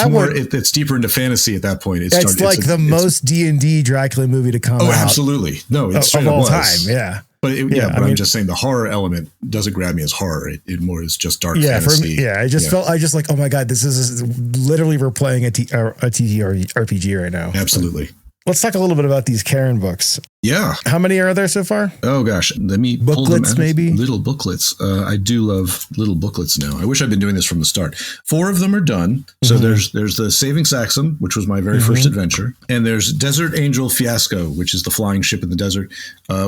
it's deeper into fantasy at that point. It's the most D&D Dracula movie to come out. Oh, absolutely. No, it's straight of all up was. time. Yeah. But I'm just saying the horror element doesn't grab me as horror. It more is just dark fantasy. For me, I just felt like, oh my God, this is literally we're playing a TTRPG right now. Absolutely. Let's talk a little bit about these Karen books. Yeah. How many are there so far? Oh gosh, let me pull them out. Maybe little booklets. I do love little booklets now. I wish I'd been doing this from the start. 4 of them are done. So there's the Saving Saxon, which was my very first adventure, and there's Desert Angel Fiasco, which is the flying ship in the desert,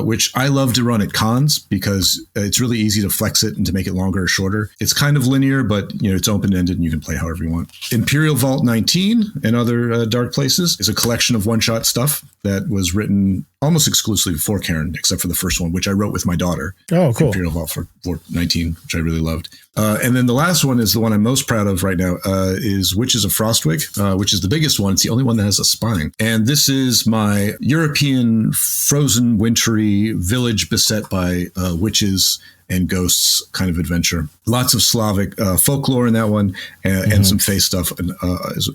which I love to run at cons because it's really easy to flex it and to make it longer or shorter. It's kind of linear, but it's open ended and you can play however you want. Imperial Vault 19 and Other Dark Places is a collection of one-shot stuff that was written almost exclusively for Karen, except for the first one, which I wrote with my daughter. Oh, cool. Imperial Vault for 19, which I really loved. And then the last one is the one I'm most proud of right now, is Witches of Frostwick, which is the biggest one. It's the only one that has a spine. And this is my European frozen wintry village beset by witches and ghosts kind of adventure. Lots of Slavic folklore in that one, and some face stuff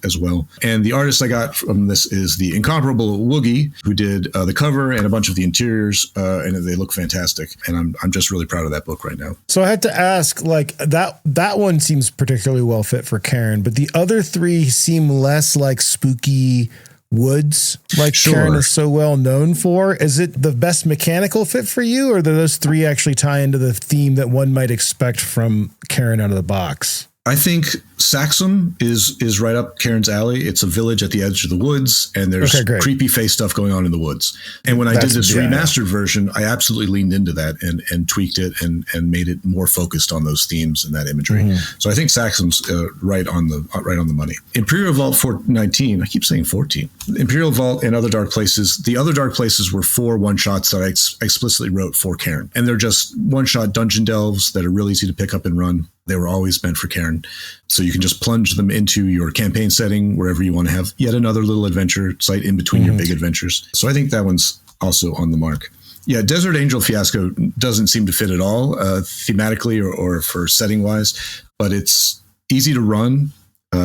as well. And the artist I got from this is the incomparable Woogie, who did the cover and a bunch of the interiors, and they look fantastic. And I'm just really proud of that book right now. So I had to ask, like that one seems particularly well fit for Karen, but the other 3 seem less like spooky woods, like Karen is so well known for. Is it the best mechanical fit for you, or do those 3 actually tie into the theme that one might expect from Karen out of the box? I think Saxum is right up Karen's alley. It's a village at the edge of the woods, and there's creepy face stuff going on in the woods. And when I did this remastered version, I absolutely leaned into that and tweaked it and made it more focused on those themes and that imagery. So I think Saxum's right on the money. Imperial Vault 19, I keep saying 14. Imperial Vault and Other Dark Places. The Other Dark Places were 4 one-shots that I explicitly wrote for Karen. And they're just one-shot dungeon delves that are really easy to pick up and run. They were always meant for Karen. So you can just plunge them into your campaign setting wherever you want to have yet another little adventure site in between your big adventures. So I think that one's also on the mark. Yeah, Desert Angel Fiasco doesn't seem to fit at all thematically or for setting wise, but it's easy to run.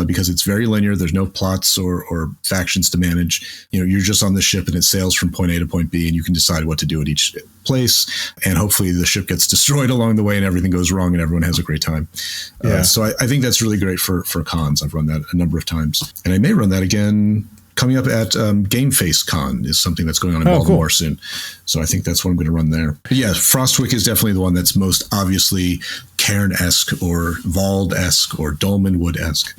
Because it's very linear. There's no plots or factions to manage. You're just on the ship and it sails from point A to point B, and you can decide what to do at each place. And hopefully the ship gets destroyed along the way and everything goes wrong and everyone has a great time. So I think that's really great for cons. I've run that a number of times, and I may run that again. Coming up at Game Face Con is something that's going on in Baltimore soon. So I think that's what I'm going to run there. But yeah, Frostwick is definitely the one that's most obviously Cairn-esque or Vald-esque or Dolmenwood-esque.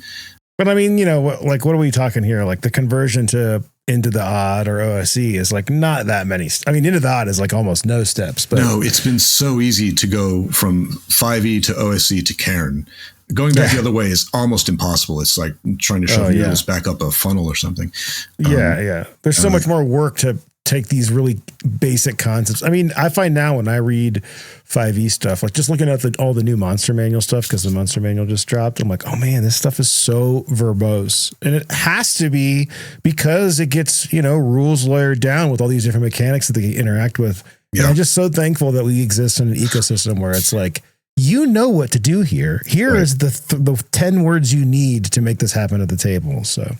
But I mean, like, what are we talking here? Like the conversion to Into the Odd or OSE is like not that many. I mean, Into the Odd is like almost no steps. But no, it's been so easy to go from 5e to OSE to Cairn. Going back the other way is almost impossible. It's like trying to shove needles back up a funnel or something. There's so much more work to take these really basic concepts. I mean, I find now when I read 5e stuff, like just looking at all the new Monster Manual stuff, because the Monster Manual just dropped, I'm like, oh man, this stuff is so verbose. And it has to be because it gets, rules layered down with all these different mechanics that they interact with. Yeah. And I'm just so thankful that we exist in an ecosystem where it's like, what to do here. Here is the 10 words you need to make this happen at the table. So,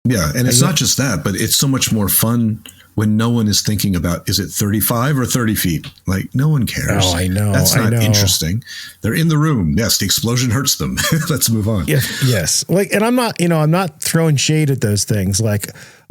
yeah. And it's not just that, but it's so much more fun when no one is thinking about, is it 35 or 30 feet? Like, no one cares. Oh, I know. That's not interesting. They're in the room. Yes, the explosion hurts them. Let's move on. Yes. Like, and I'm not throwing shade at those things. Like,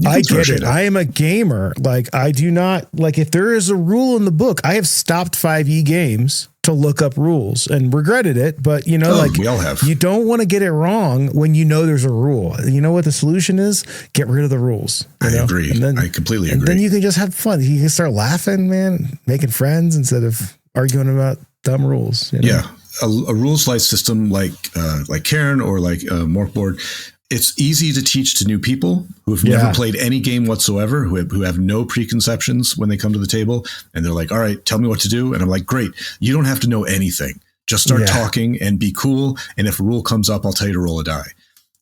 I get it. I am a gamer. Like, I do not, like, if there is a rule in the book, I have stopped 5e games to look up rules and regretted it. But, we all have. You don't want to get it wrong when there's a rule. You know what the solution is? Get rid of the rules. I agree. I completely agree. And then you can just have fun. You can start laughing, man, making friends instead of arguing about dumb rules. Yeah. A rules-light system like Karen or like Morkboard, it's easy to teach to new people who have never played any game whatsoever, who have no preconceptions when they come to the table. And they're like, all right, tell me what to do. And I'm like, great. You don't have to know anything. Just start talking and be cool. And if a rule comes up, I'll tell you to roll a die.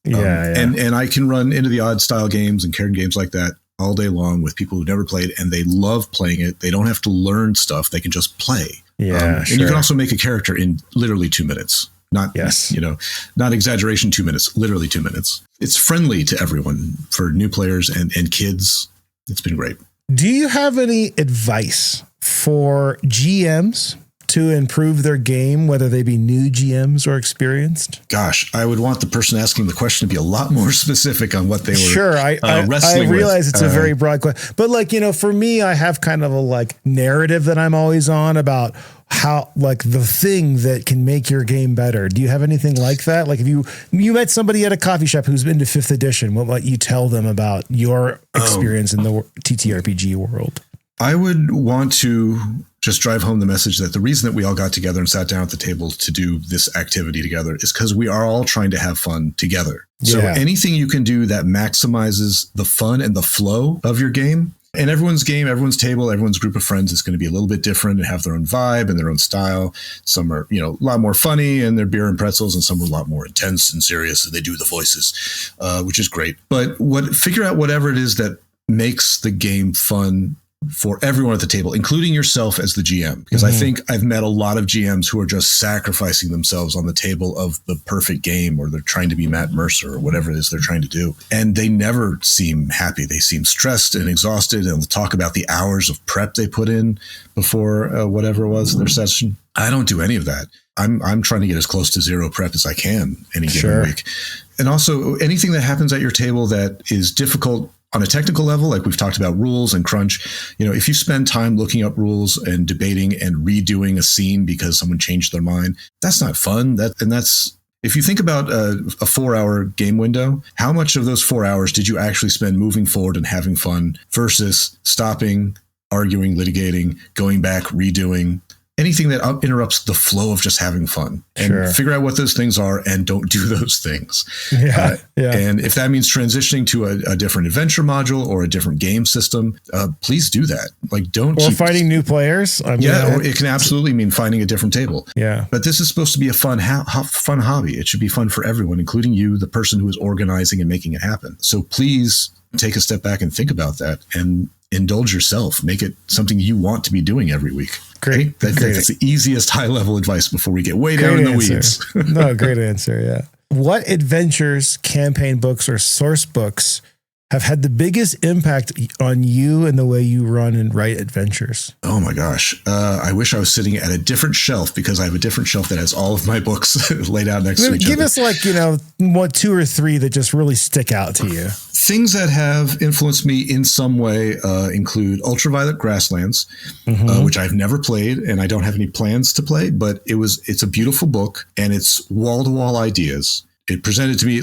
And I can run into the odd style games and character games like that all day long with people who've never played, and they love playing it. They don't have to learn stuff. They can just play. And you can also make a character in literally 2 minutes. Not exaggeration, 2 minutes, literally 2 minutes. It's friendly to everyone, for new players and kids. It's been great. Do you have any advice for GMs to improve their game, whether they be new GMs or experienced? Gosh, I would want the person asking the question to be a lot more specific on what they were I realize it's a very broad question, but like, for me, I have kind of a narrative that I'm always on about how, the thing that can make your game better. Do you have anything like that? Like if you met somebody at a coffee shop who's into 5th edition, what might you tell them about your experience in the TTRPG world? I would want to just drive home the message that the reason that we all got together and sat down at the table to do this activity together is because we are all trying to have fun together. So anything you can do that maximizes the fun and the flow of your game, and everyone's game, everyone's table, everyone's group of friends is going to be a little bit different and have their own vibe and their own style. Some are, a lot more funny and they're beer and pretzels, and some are a lot more intense and serious and they do the voices, which is great. But figure out whatever it is that makes the game fun for everyone at the table, including yourself as the GM, because I think I've met a lot of GMs who are just sacrificing themselves on the table of the perfect game, or they're trying to be Matt Mercer or whatever it is they're trying to do. And they never seem happy. They seem stressed and exhausted, and they'll talk about the hours of prep they put in before whatever it was in their session. I don't do any of that. I'm trying to get as close to zero prep as I can any given week. And also anything that happens at your table that is difficult on a technical level, like we've talked about rules and crunch, if you spend time looking up rules and debating and redoing a scene because someone changed their mind, that's not fun. That's if you think about a 4-hour game window, how much of those 4 hours did you actually spend moving forward and having fun versus stopping, arguing, litigating, going back, redoing? Anything that interrupts the flow of just having fun, and figure out what those things are and don't do those things. And if that means transitioning to a different adventure module or a different game system, please do that. Or finding new players. Or it can absolutely mean finding a different table. But this is supposed to be a fun hobby. It should be fun for everyone, including you, the person who is organizing and making it happen. So please take a step back and think about that and indulge yourself. Make it something you want to be doing every week. Great. That's the easiest high level advice before we get way down in the weeds. No, great answer. Yeah. What adventures, campaign books, or source books have had the biggest impact on you and the way you run and write adventures? Oh my gosh. I wish I was sitting at a different shelf, because I have a different shelf that has all of my books laid out next to each other. Give us what 2 or 3 that just really stick out to you. Things that have influenced me in some way include Ultraviolet Grasslands, which I've never played and I don't have any plans to play, but it's a beautiful book and it's wall-to-wall ideas. It presented to me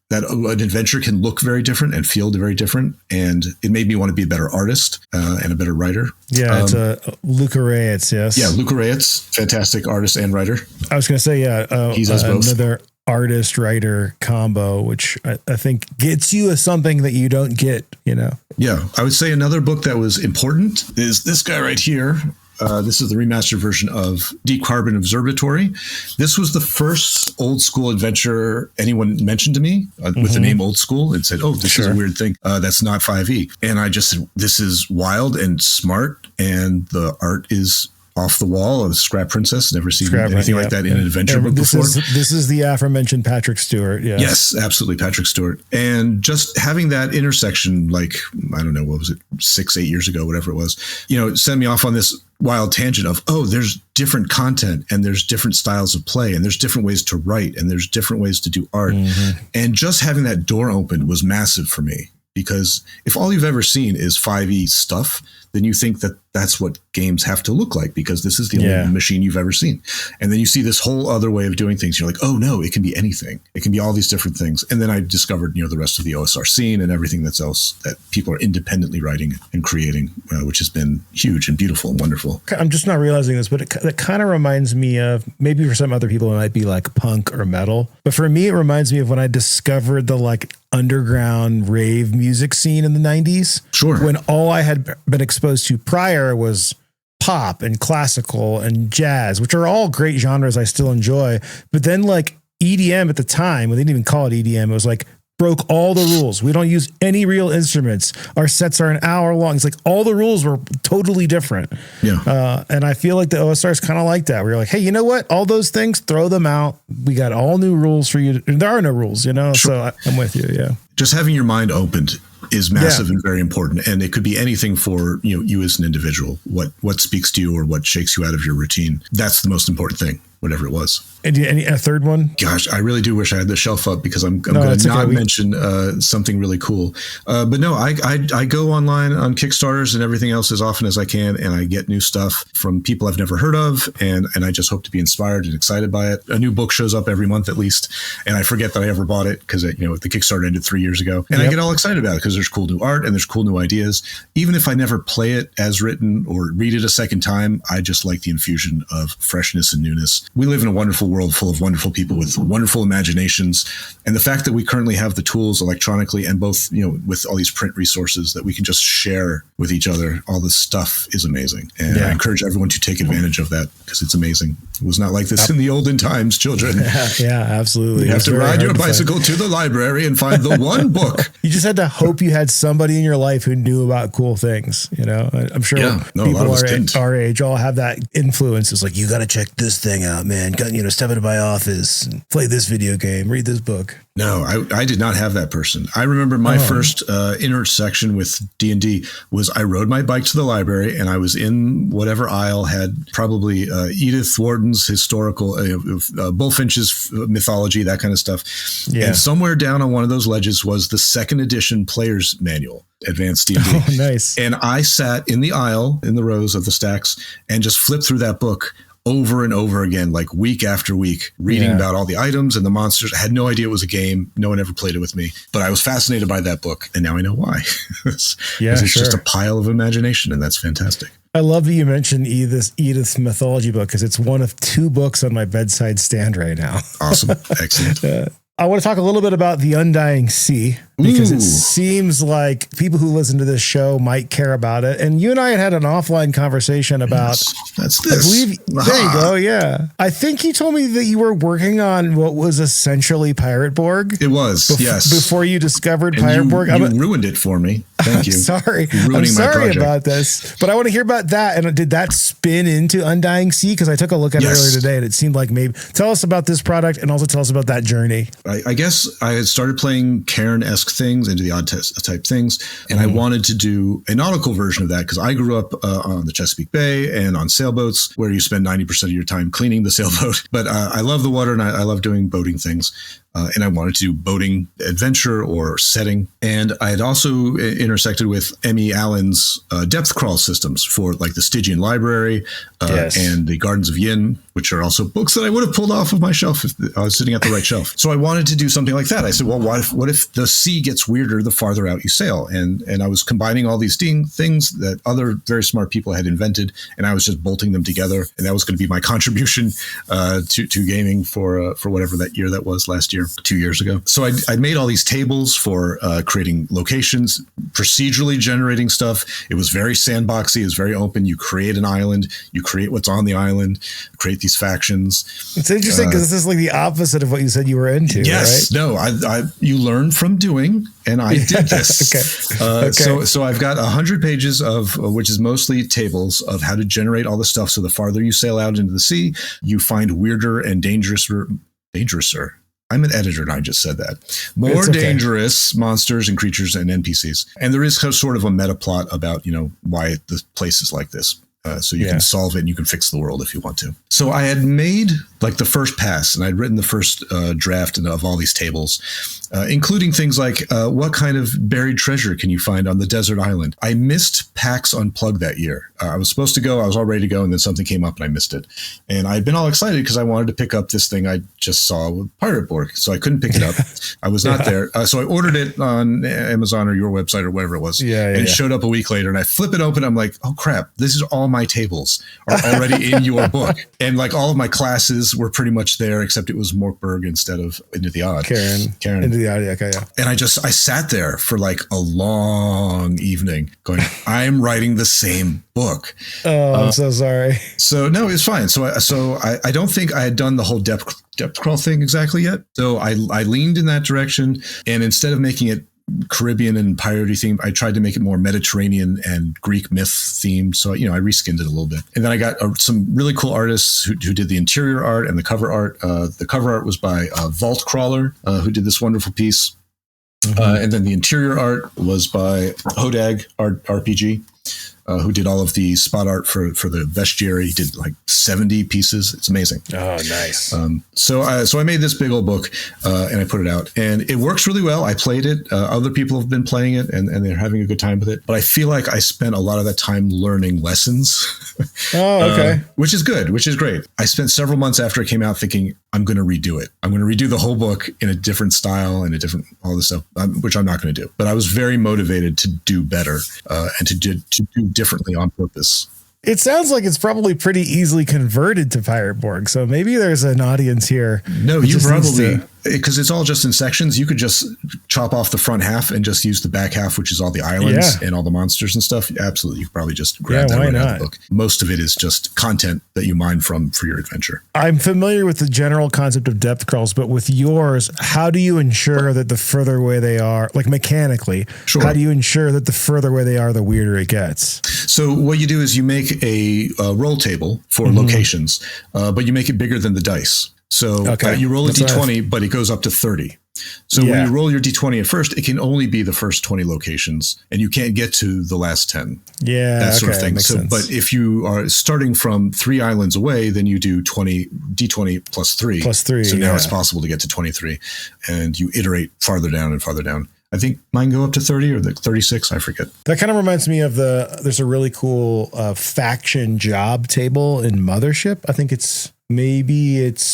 that an adventure can look very different and feel very different. And it made me want to be a better artist and a better writer. Yeah, it's Luca Reyes, yes. Yeah, Luca Reyes, fantastic artist and writer. I was going to say, he does both. Another artist-writer combo, which I think gets you something that you don't get, Yeah, I would say another book that was important is this guy right here. This is the remastered version of Deep Carbon Observatory. This was the first old school adventure anyone mentioned to me with the name Old School and said, this is a weird thing. That's not 5e. And I just said, this is wild and smart. And the art is off the wall. Of Scrap Princess. Never seen anything like that in an adventure book before. This is the aforementioned Patrick Stewart. Yes, absolutely. Patrick Stewart. And just having that intersection, I don't know, what was it, 6-8 years ago, whatever it was, sent me off on this wild tangent of, there's different content and there's different styles of play and there's different ways to write and there's different ways to do art. And just having that door open was massive for me, because if all you've ever seen is 5e stuff, then you think that that's what games have to look like, because this is the only machine you've ever seen. And then you see this whole other way of doing things. You're like, oh no, it can be anything. It can be all these different things. And then I discovered, the rest of the OSR scene and everything that's else that people are independently writing and creating, which has been huge and beautiful and wonderful. I'm just not realizing this, but it kind of reminds me of, maybe for some other people, it might be like punk or metal. But for me, it reminds me of when I discovered the underground rave music scene in the 90s. Sure. When all I had been exposed to prior was pop and classical and jazz, which are all great genres I still enjoy. But then like EDM at the time, when they didn't even call it EDM, it was like broke all the rules. We don't use any real instruments. Our sets are an hour long. It's like all the rules were totally different. Yeah. And I feel like the OSR is kind of like that. We're like, hey, you know what? All those things, throw them out. We got all new rules for you. There are no rules, you know? Sure. So I'm with you. Yeah. Just having your mind opened is massive and very important. And it could be anything for, you as an individual, what speaks to you or what shakes you out of your routine. That's the most important thing, whatever it was. And a third one? Gosh, I really do wish I had the shelf up because I'm going to not mention something really cool. But no, I go online on Kickstarters and everything else as often as I can, and I get new stuff from people I've never heard of, and I just hope to be inspired and excited by it. A new book shows up every month at least, and I forget that I ever bought it because the Kickstarter ended 3 years ago, and I get all excited about it because there's cool new art and there's cool new ideas. Even if I never play it as written or read it a second time, I just like the infusion of freshness and newness. We live in a wonderful world full of wonderful people with wonderful imaginations. And the fact that we currently have the tools electronically and both, with all these print resources that we can just share with each other, all this stuff is amazing. And I encourage everyone to take advantage of that because it's amazing. It was not like this in the olden times, children. Yeah, absolutely. You have to ride your bicycle to the library and find the one book. You just had to hope you had somebody in your life who knew about cool things. I'm sure people our age all have that influence. It's like, you got to check this thing out, man. Step into my office, and play this video game, read this book. No, I did not have that person. I remember my first intersection with D&D was I rode my bike to the library and I was in whatever aisle had probably Edith Wharton's historical, Bullfinch's mythology, that kind of stuff. Yeah. And somewhere down on one of those ledges was the second edition player's manual, Advanced D&D. Oh, nice. And I sat in the aisle, in the rows of the stacks, and just flipped through that book over and over again, like week after week, reading about all the items and the monsters. I had no idea it was a game. No one ever played it with me, but I was fascinated by that book. And now I know why. It's just a pile of imagination, and that's fantastic. I love that you mentioned Edith's mythology book because it's one of 2 books on my bedside stand right now. Awesome. Excellent. I want to talk a little bit about The Undying Sea because it seems like people who listen to this show might care about it. And you and I had an offline conversation about, that's this. I believe, there you go. Yeah. I think you told me that you were working on what was essentially Pirate Borg. It was, yes. Before you discovered Pirate Borg. You ruined it for me. Thank you. Sorry. I'm sorry about this, but I want to hear about that. And did that spin into Undying Sea? Because I took a look at it earlier today and it seemed like maybe tell us about this product and also tell us about that journey. I guess I had started playing Cairn-esque things, into the odd type things, and I wanted to do a nautical version of that because I grew up on the Chesapeake Bay and on sailboats where you spend 90% of your time cleaning the sailboat. But I love the water and I love doing boating things. And I wanted to do boating adventure or setting. And I had also intersected with Emmy Allen's depth crawl systems for like the Stygian Library and the Gardens of Yin, which are also books that I would have pulled off of my shelf if I was sitting at the right shelf. So I wanted to do something like that. I said, well, what if the sea gets weirder the farther out you sail? And I was combining all these things that other very smart people had invented, and I was just bolting them together. And that was going to be my contribution to gaming for whatever that year that was last year. 2 years ago. So I made all these tables for creating locations, procedurally generating stuff. It was very sandboxy. It was very open. You create an island. You create what's on the island, create these factions. It's interesting because this is like the opposite of what you said you were into. Yes. Right? No, you learn from doing, and I did this. Okay. So I've got 100 pages of, which is mostly tables of how to generate all the stuff. So the farther you sail out into the sea, you find weirder and dangerouser. I'm an editor and I just said that. More dangerous monsters and creatures and NPCs. And there is sort of a meta plot about, why the place is like this. So you can solve it and you can fix the world if you want to. So I had made like the first pass and I'd written the first draft of all these tables, including things like what kind of buried treasure can you find on the desert island? I missed PAX Unplugged that year. I was supposed to go. I was all ready to go. And then something came up and I missed it. And I'd been all excited because I wanted to pick up this thing I just saw with Pirate Borg. So I couldn't pick it up. I was not there. So I ordered it on Amazon or your website or whatever it was. And it showed up a week later and I flip it open. I'm like, oh crap, this is all all my tables are already in your book. And like all of my classes were pretty much there, except it was Morkberg instead of Into the Odd. Karen. Into the Odd, okay, yeah. And I sat there for like a long evening going, I'm writing the same book. Oh, I'm so sorry. So no, it's fine. So I don't think I had done the whole depth crawl thing exactly yet. So I leaned in that direction, and instead of making it Caribbean and piratey themed, I tried to make it more Mediterranean and Greek myth themed. So, I reskinned it a little bit. And then I got some really cool artists who did the interior art and the cover art. The cover art was by Vault Crawler, who did this wonderful piece. And then the interior art was by Hodag RPG. Who did all of the spot art for the vestiary. He did like 70 pieces. It's amazing. Oh, nice. So I made this big old book and I put it out, and it works really well. I played it. Other people have been playing it and they're having a good time with it. But I feel like I spent a lot of that time learning lessons. Oh, okay. Which is good, which is great. I spent several months after it came out thinking, I'm going to redo it. I'm going to redo the whole book in a different style and all this stuff, which I'm not going to do. But I was very motivated to do better and to do differently on purpose. It sounds like it's probably pretty easily converted to Pirate Borg. So maybe there's an audience here. No, you probably, because it's all just in sections. You could just chop off the front half and just use the back half, which is all the islands and all the monsters and stuff. Absolutely. You could probably just grab that right out of the book. Most of it is just content that you mine from for your adventure. I'm familiar with the general concept of depth crawls, but with yours, how do you ensure that the further away they are, like mechanically, how do you ensure that the further away they are, the weirder it gets? So what you do is you make a roll table for locations, but you make it bigger than the dice. So you roll a D20, but it goes up to 30. So when you roll your D20 at first, it can only be the first 20 locations, and you can't get to the last 10. Yeah, that sort of thing. So, but if you are starting from 3 islands away, then you do D20 plus 3. Plus 3. So now it's possible to get to 23, and you iterate farther down and farther down. I think mine go up to 30 or 36. I forget. That kind of reminds me of there's a really cool faction job table in Mothership. I think it's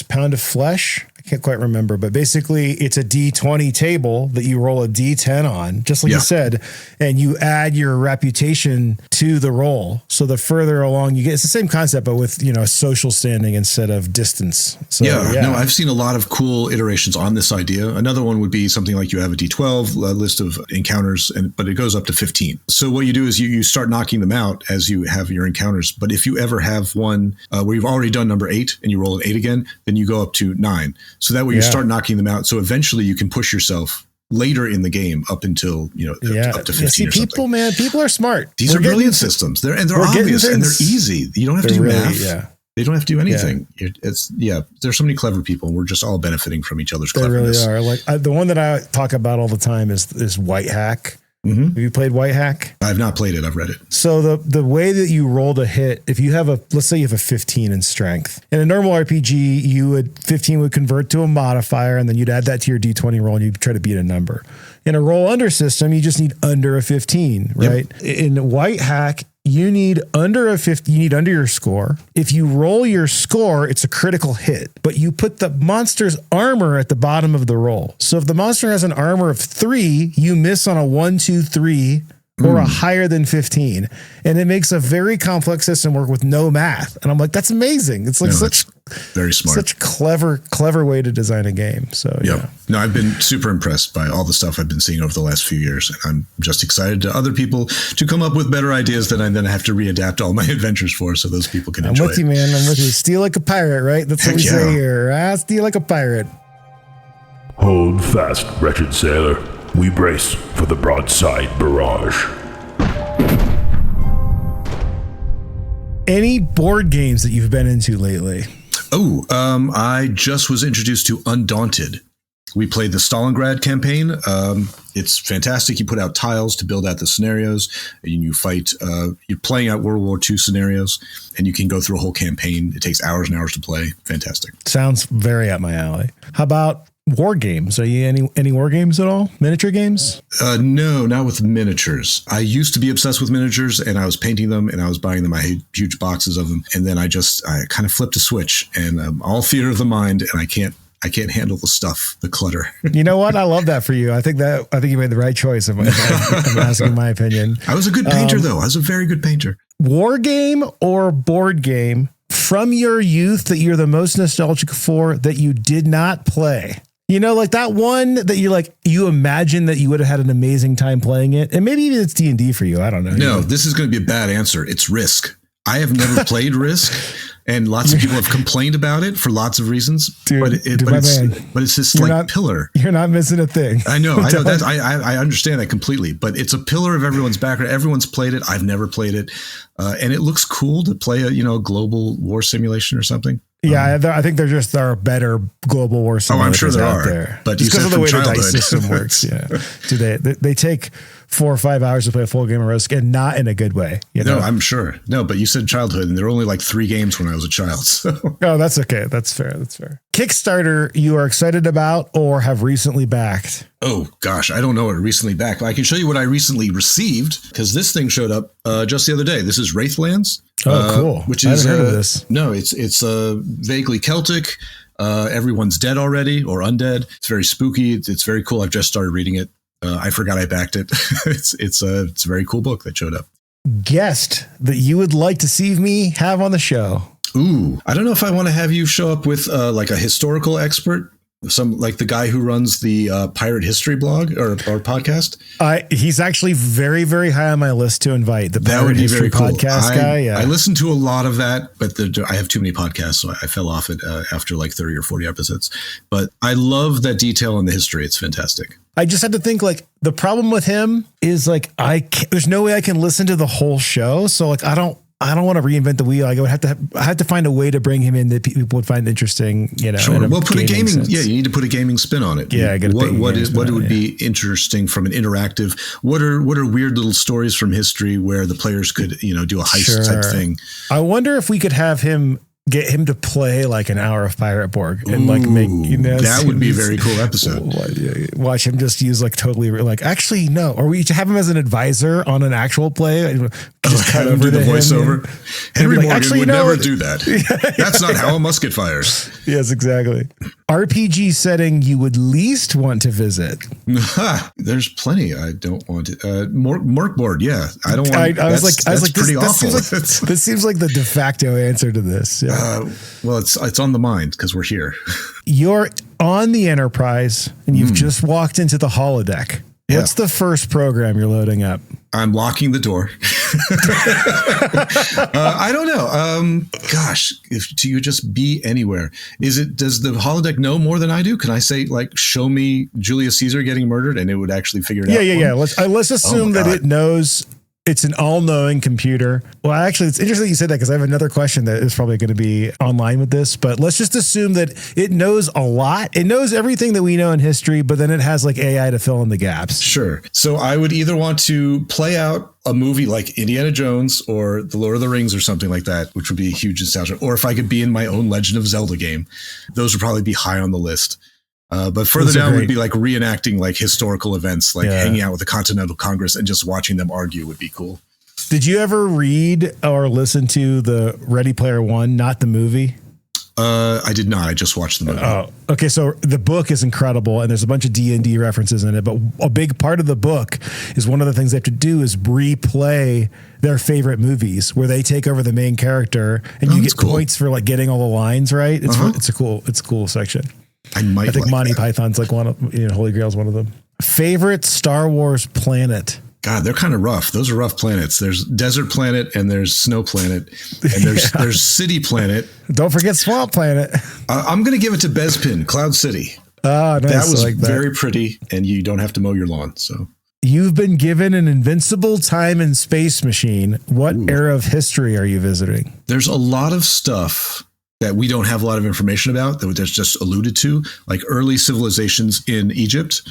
Pound of Flesh. I can't quite remember, but basically it's a D20 table that you roll a D10 on, just like you said, and you add your reputation to the roll. So the further along you get, it's the same concept, but with, social standing instead of distance. So, no, I've seen a lot of cool iterations on this idea. Another one would be something like you have a D12 list of encounters, but it goes up to 15. So what you do is you start knocking them out as you have your encounters. But if you ever have one where you've already done number 8 and you roll an 8 again, then you go up to 9. So that way you start knocking them out. So eventually you can push yourself later in the game up until, up to 15 or something. People are smart. These are brilliant systems. They're obvious and they're easy. You don't have to do math. Yeah. They don't have to do anything. There's so many clever people, and we're just all benefiting from each other's cleverness. They really are. Like the one that I talk about all the time is White Hack. Mm-hmm. Have you played White Hack? I've not played it. I've read it. So the way that you rolled a hit, if you have let's say you have a 15 in strength. In a normal RPG, 15 would convert to a modifier, and then you'd add that to your D20 roll, and you'd try to beat a number. In a roll under system, you just need under a 15, right? Yep. In White Hack, you need under a 50, you need under your score. If you roll your score, it's a critical hit, but you put the monster's armor at the bottom of the roll. So if the monster has an armor of 3, you miss on a 1, 2, 3 or a higher than 15. And it makes a very complex system work with no math. And I'm like, that's amazing. It's like very smart, such clever way to design a game. So no, I've been super impressed by all the stuff I've been seeing over the last few years. And I'm just excited to other people to come up with better ideas that I then have to readapt all my adventures for, so those people can enjoy it. I'm with you, man. I'm with you. Steal like a pirate, right? That's what we say here. Steal like a pirate. Hold fast, wretched sailor. We brace for the broadside barrage. Any board games that you've been into lately? I just was introduced to Undaunted. We played the Stalingrad campaign. It's fantastic. You put out tiles to build out the scenarios, and you fight. You're playing out World War II scenarios, and you can go through a whole campaign. It takes hours and hours to play. Fantastic. Sounds very up my alley. How about war games? Are you any war games at all? Miniature games? No, not with miniatures. I used to be obsessed with miniatures, and I was painting them, and I was buying them. I had huge boxes of them, and then I kind of flipped a switch, and all theater of the mind, and I can't handle the stuff, the clutter. You know what? I love that for you. I think you made the right choice. If I'm asking my opinion. I was a good painter, though. I was a very good painter. war game or board game from your youth that you're the most nostalgic for that you did not play. You know, like that one that you're like, you imagine that you would have had an amazing time playing it. And maybe even it's D&D for you. I don't know. No, this is going to be a bad answer. It's Risk. I have never played Risk, and lots of people have complained about it for lots of reasons. Dude, but it's this pillar. You're not missing a thing. I know. I understand that completely. But it's a pillar of everyone's background. Everyone's played it. I've never played it, and it looks cool to play a global war simulation or something. Yeah, I think there are better global war simulators I'm sure there out are. there. But just because of the way childhood. the dice system works. Yeah, they take 4 or 5 hours to play a full game of Risk, and not in a good way. No, I'm sure. No, but you said childhood, and there were only like 3 games when I was a child. So. Oh, that's okay. That's fair. Kickstarter, you are excited about or have recently backed? Oh, gosh, I don't know what recently backed. I can show you what I recently received because this thing showed up just the other day. This is Wraithlands. Oh, cool. Which I is haven't heard of this. No, it's vaguely Celtic. Everyone's dead already or undead. It's very spooky. It's very cool. I've just started reading it. I forgot I backed it. It's a very cool book that showed up. Guest that you would like to see me have on the show. Ooh, I don't know if I want to have you show up with like a historical expert. Some like the guy who runs the pirate history blog or podcast. He's actually very, very high on my list to invite. The pirate history podcast guy. Yeah. I listen to a lot of that, but I have too many podcasts, so I fell off it after like 30 or 40 episodes. But I love that detail in the history. It's fantastic. I just had to think like the problem with him is like there's no way I can listen to the whole show. So like I don't want to reinvent the wheel. I would have to find a way to bring him in that people would find interesting, Sure. Well, put a gaming sense. Yeah, you need to put a gaming spin on it. Yeah, what would be interesting from an interactive? What are weird little stories from history where the players could, do a heist type thing? I wonder if we could get him to play like an hour of Pirate Borg and like make, that would be a very cool episode. Watch him just use like totally like, actually, no. Or we have him as an advisor on an actual play. Just cut over the voiceover. Henry like, Morgan would never do that. That's not how a musket fires. Yes, exactly. RPG setting you would least want to visit. There's plenty I don't want to. Morkboard, yeah. I don't want. I was like, pretty awful. This seems like the de facto answer to this. Yeah. Well, it's on the mind because we're here. You're on the Enterprise and you've just walked into the holodeck. Yeah. What's the first program you're loading up? I'm locking the door. I don't know. Gosh, do you just be anywhere? Does the holodeck know more than I do? Can I say like, show me Julius Caesar getting murdered and it would actually figure it out? Yeah. Let's assume that it knows. It's an all-knowing computer. Well, actually, it's interesting you said that because I have another question that is probably going to be online with this. But let's just assume that it knows a lot. It knows everything that we know in history, but then it has like AI to fill in the gaps. Sure. So I would either want to play out a movie like Indiana Jones or The Lord of the Rings or something like that, which would be a huge nostalgia. Or if I could be in my own Legend of Zelda game, those would probably be high on the list. But further down would be like reenacting like historical events, like hanging out with the Continental Congress and just watching them argue would be cool. Did you ever read or listen to the Ready Player One, not the movie? I did not. I just watched the movie. Oh, okay. So the book is incredible and there's a bunch of D&D references in it, but a big part of the book is one of the things they have to do is replay their favorite movies where they take over the main character and you get points for like getting all the lines right. It's a cool section. I think Monty Python's like one of, Holy Grail's one of them. Favorite Star Wars planet? God, they're kind of rough. Those are rough planets. There's Desert Planet and there's Snow Planet and there's City Planet. Don't forget Swamp Planet. I'm going to give it to Bespin, Cloud City. Oh, nice. That was very pretty and you don't have to mow your lawn. So you've been given an invincible time and space machine. What era of history are you visiting? There's a lot of stuff that we don't have a lot of information about that was just alluded to, like early civilizations in Egypt,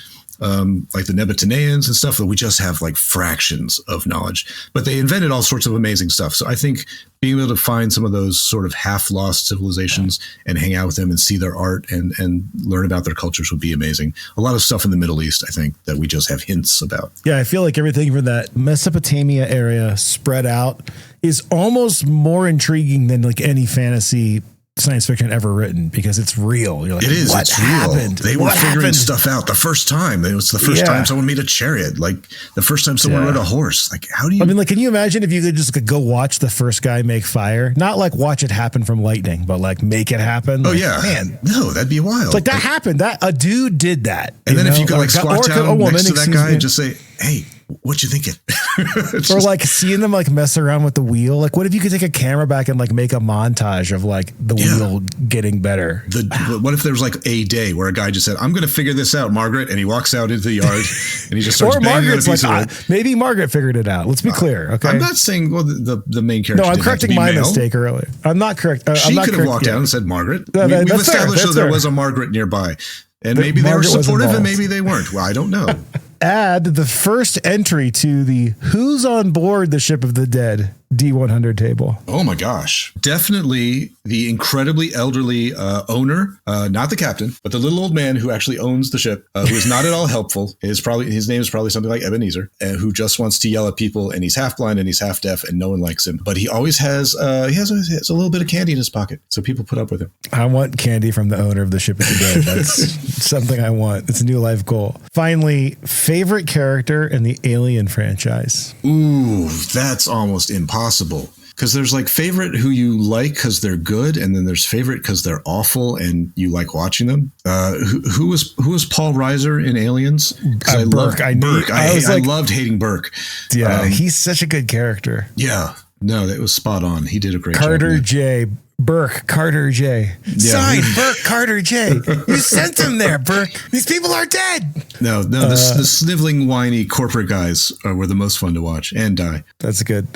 like the Nebuchadnezzars and stuff that we just have like fractions of knowledge, but they invented all sorts of amazing stuff. So I think being able to find some of those sort of half lost civilizations and hang out with them and see their art and learn about their cultures would be amazing. A lot of stuff in the Middle East, I think, that we just have hints about. Yeah. I feel like everything from that Mesopotamia area spread out is almost more intriguing than like any fantasy science fiction ever written because it's real. You're like, it is. What it's happened? real. They were figuring stuff out the first time. It was the first time someone made a chariot. Like the first time someone rode a horse. Like, how do you? I mean, like, can you imagine if you could just go watch the first guy make fire? Not like watch it happen from lightning, but like make it happen. Like, man, no, that'd be wild. It's like that happened. That a dude did that. And then if you could like squat down next to that guy and just say, "Hey, what you thinking?" Or like seeing them like mess around with the wheel. Like, what if you could take a camera back and like make a montage of like the wheel getting better? What if there was like a day where a guy just said, "I'm going to figure this out, Margaret," and he walks out into the yard and he just starts banging on a piece of wood. Maybe Margaret figured it out. Let's be clear. Okay, I'm not saying the main character. No, I'm correcting my mistake earlier. I'm not correct. She could have walked down and said Margaret. We've established that there was a Margaret nearby, and maybe they were supportive and maybe they weren't. Well, I don't know. Add the first entry to the Who's on Board the Ship of the Dead D100 table. Oh my gosh. Definitely the incredibly elderly owner, not the captain, but the little old man who actually owns the ship, who is not at all helpful. His name is probably something like Ebenezer, who just wants to yell at people, and he's half blind and he's half deaf and no one likes him. But he always has a little bit of candy in his pocket, so people put up with him. I want candy from the owner of the Ship of the Dead. That's something I want. It's a new life goal. Finally, favorite character in the Alien franchise. Ooh, that's almost impossible. Because there's like favorite who you like because they're good, and then there's favorite because they're awful and you like watching them. Who was Paul Reiser in Aliens? I Burke. I loved hating Burke. Yeah, he's such a good character. Yeah, no, that was spot on. He did a great Carter job. J. Burke, Carter J. Signed, Burke, Carter J. You sent him there, Burke. These people are dead. No, the sniveling, whiny corporate guys were the most fun to watch and die. That's good.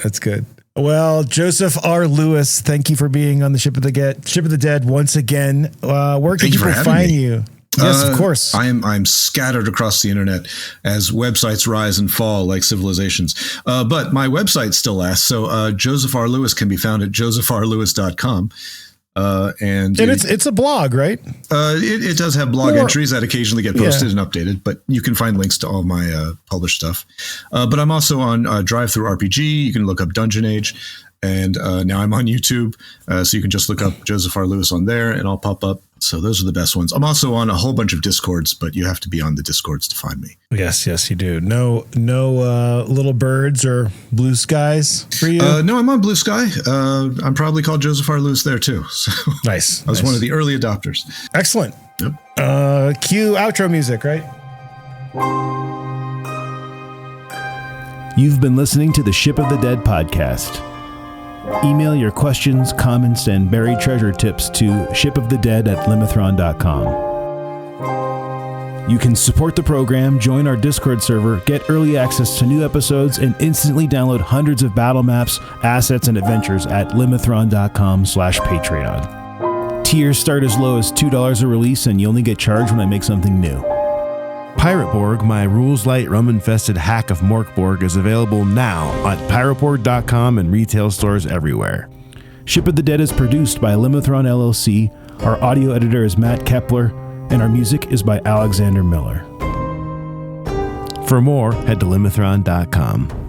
Well, Joseph R. Lewis, thank you for being on the Ship of the Dead once again. Where can people find you? Yes, of course. I'm scattered across the internet as websites rise and fall like civilizations. But my website still lasts. So Joseph R. Lewis can be found at josephrlewis.com. And it's a blog, right? It does have blog entries that occasionally get posted and updated, but you can find links to all of my published stuff. But I'm also on Drive-Thru-RPG. You can look up Dungeon Age. And now I'm on YouTube. So you can just look up Joseph R. Lewis on there and I'll pop up. So those are the best ones. I'm also on a whole bunch of Discords, but you have to be on the Discords to find me. Yes, you do. No little birds or blue skies for you? No, I'm on Blue Sky. I'm probably called Joseph R. Lewis there too. So nice. I was one of the early adopters. Excellent. Yep. Cue outro music, right? You've been listening to the Ship of the Dead podcast. Email your questions, comments, and buried treasure tips to shipofthedead@limithron.com. You can support the program, join our Discord server, get early access to new episodes, and instantly download hundreds of battle maps, assets, and adventures at limithron.com/Patreon. Tiers start as low as $2 a release, and you only get charged when I make something new. Pirateborg, my rules-light, rum-infested hack of Morkborg, is available now at pirateborg.com and retail stores everywhere. Ship of the Dead is produced by Limithron LLC, our audio editor is Matt Kepler, and our music is by Alexander Miller. For more, head to limithron.com.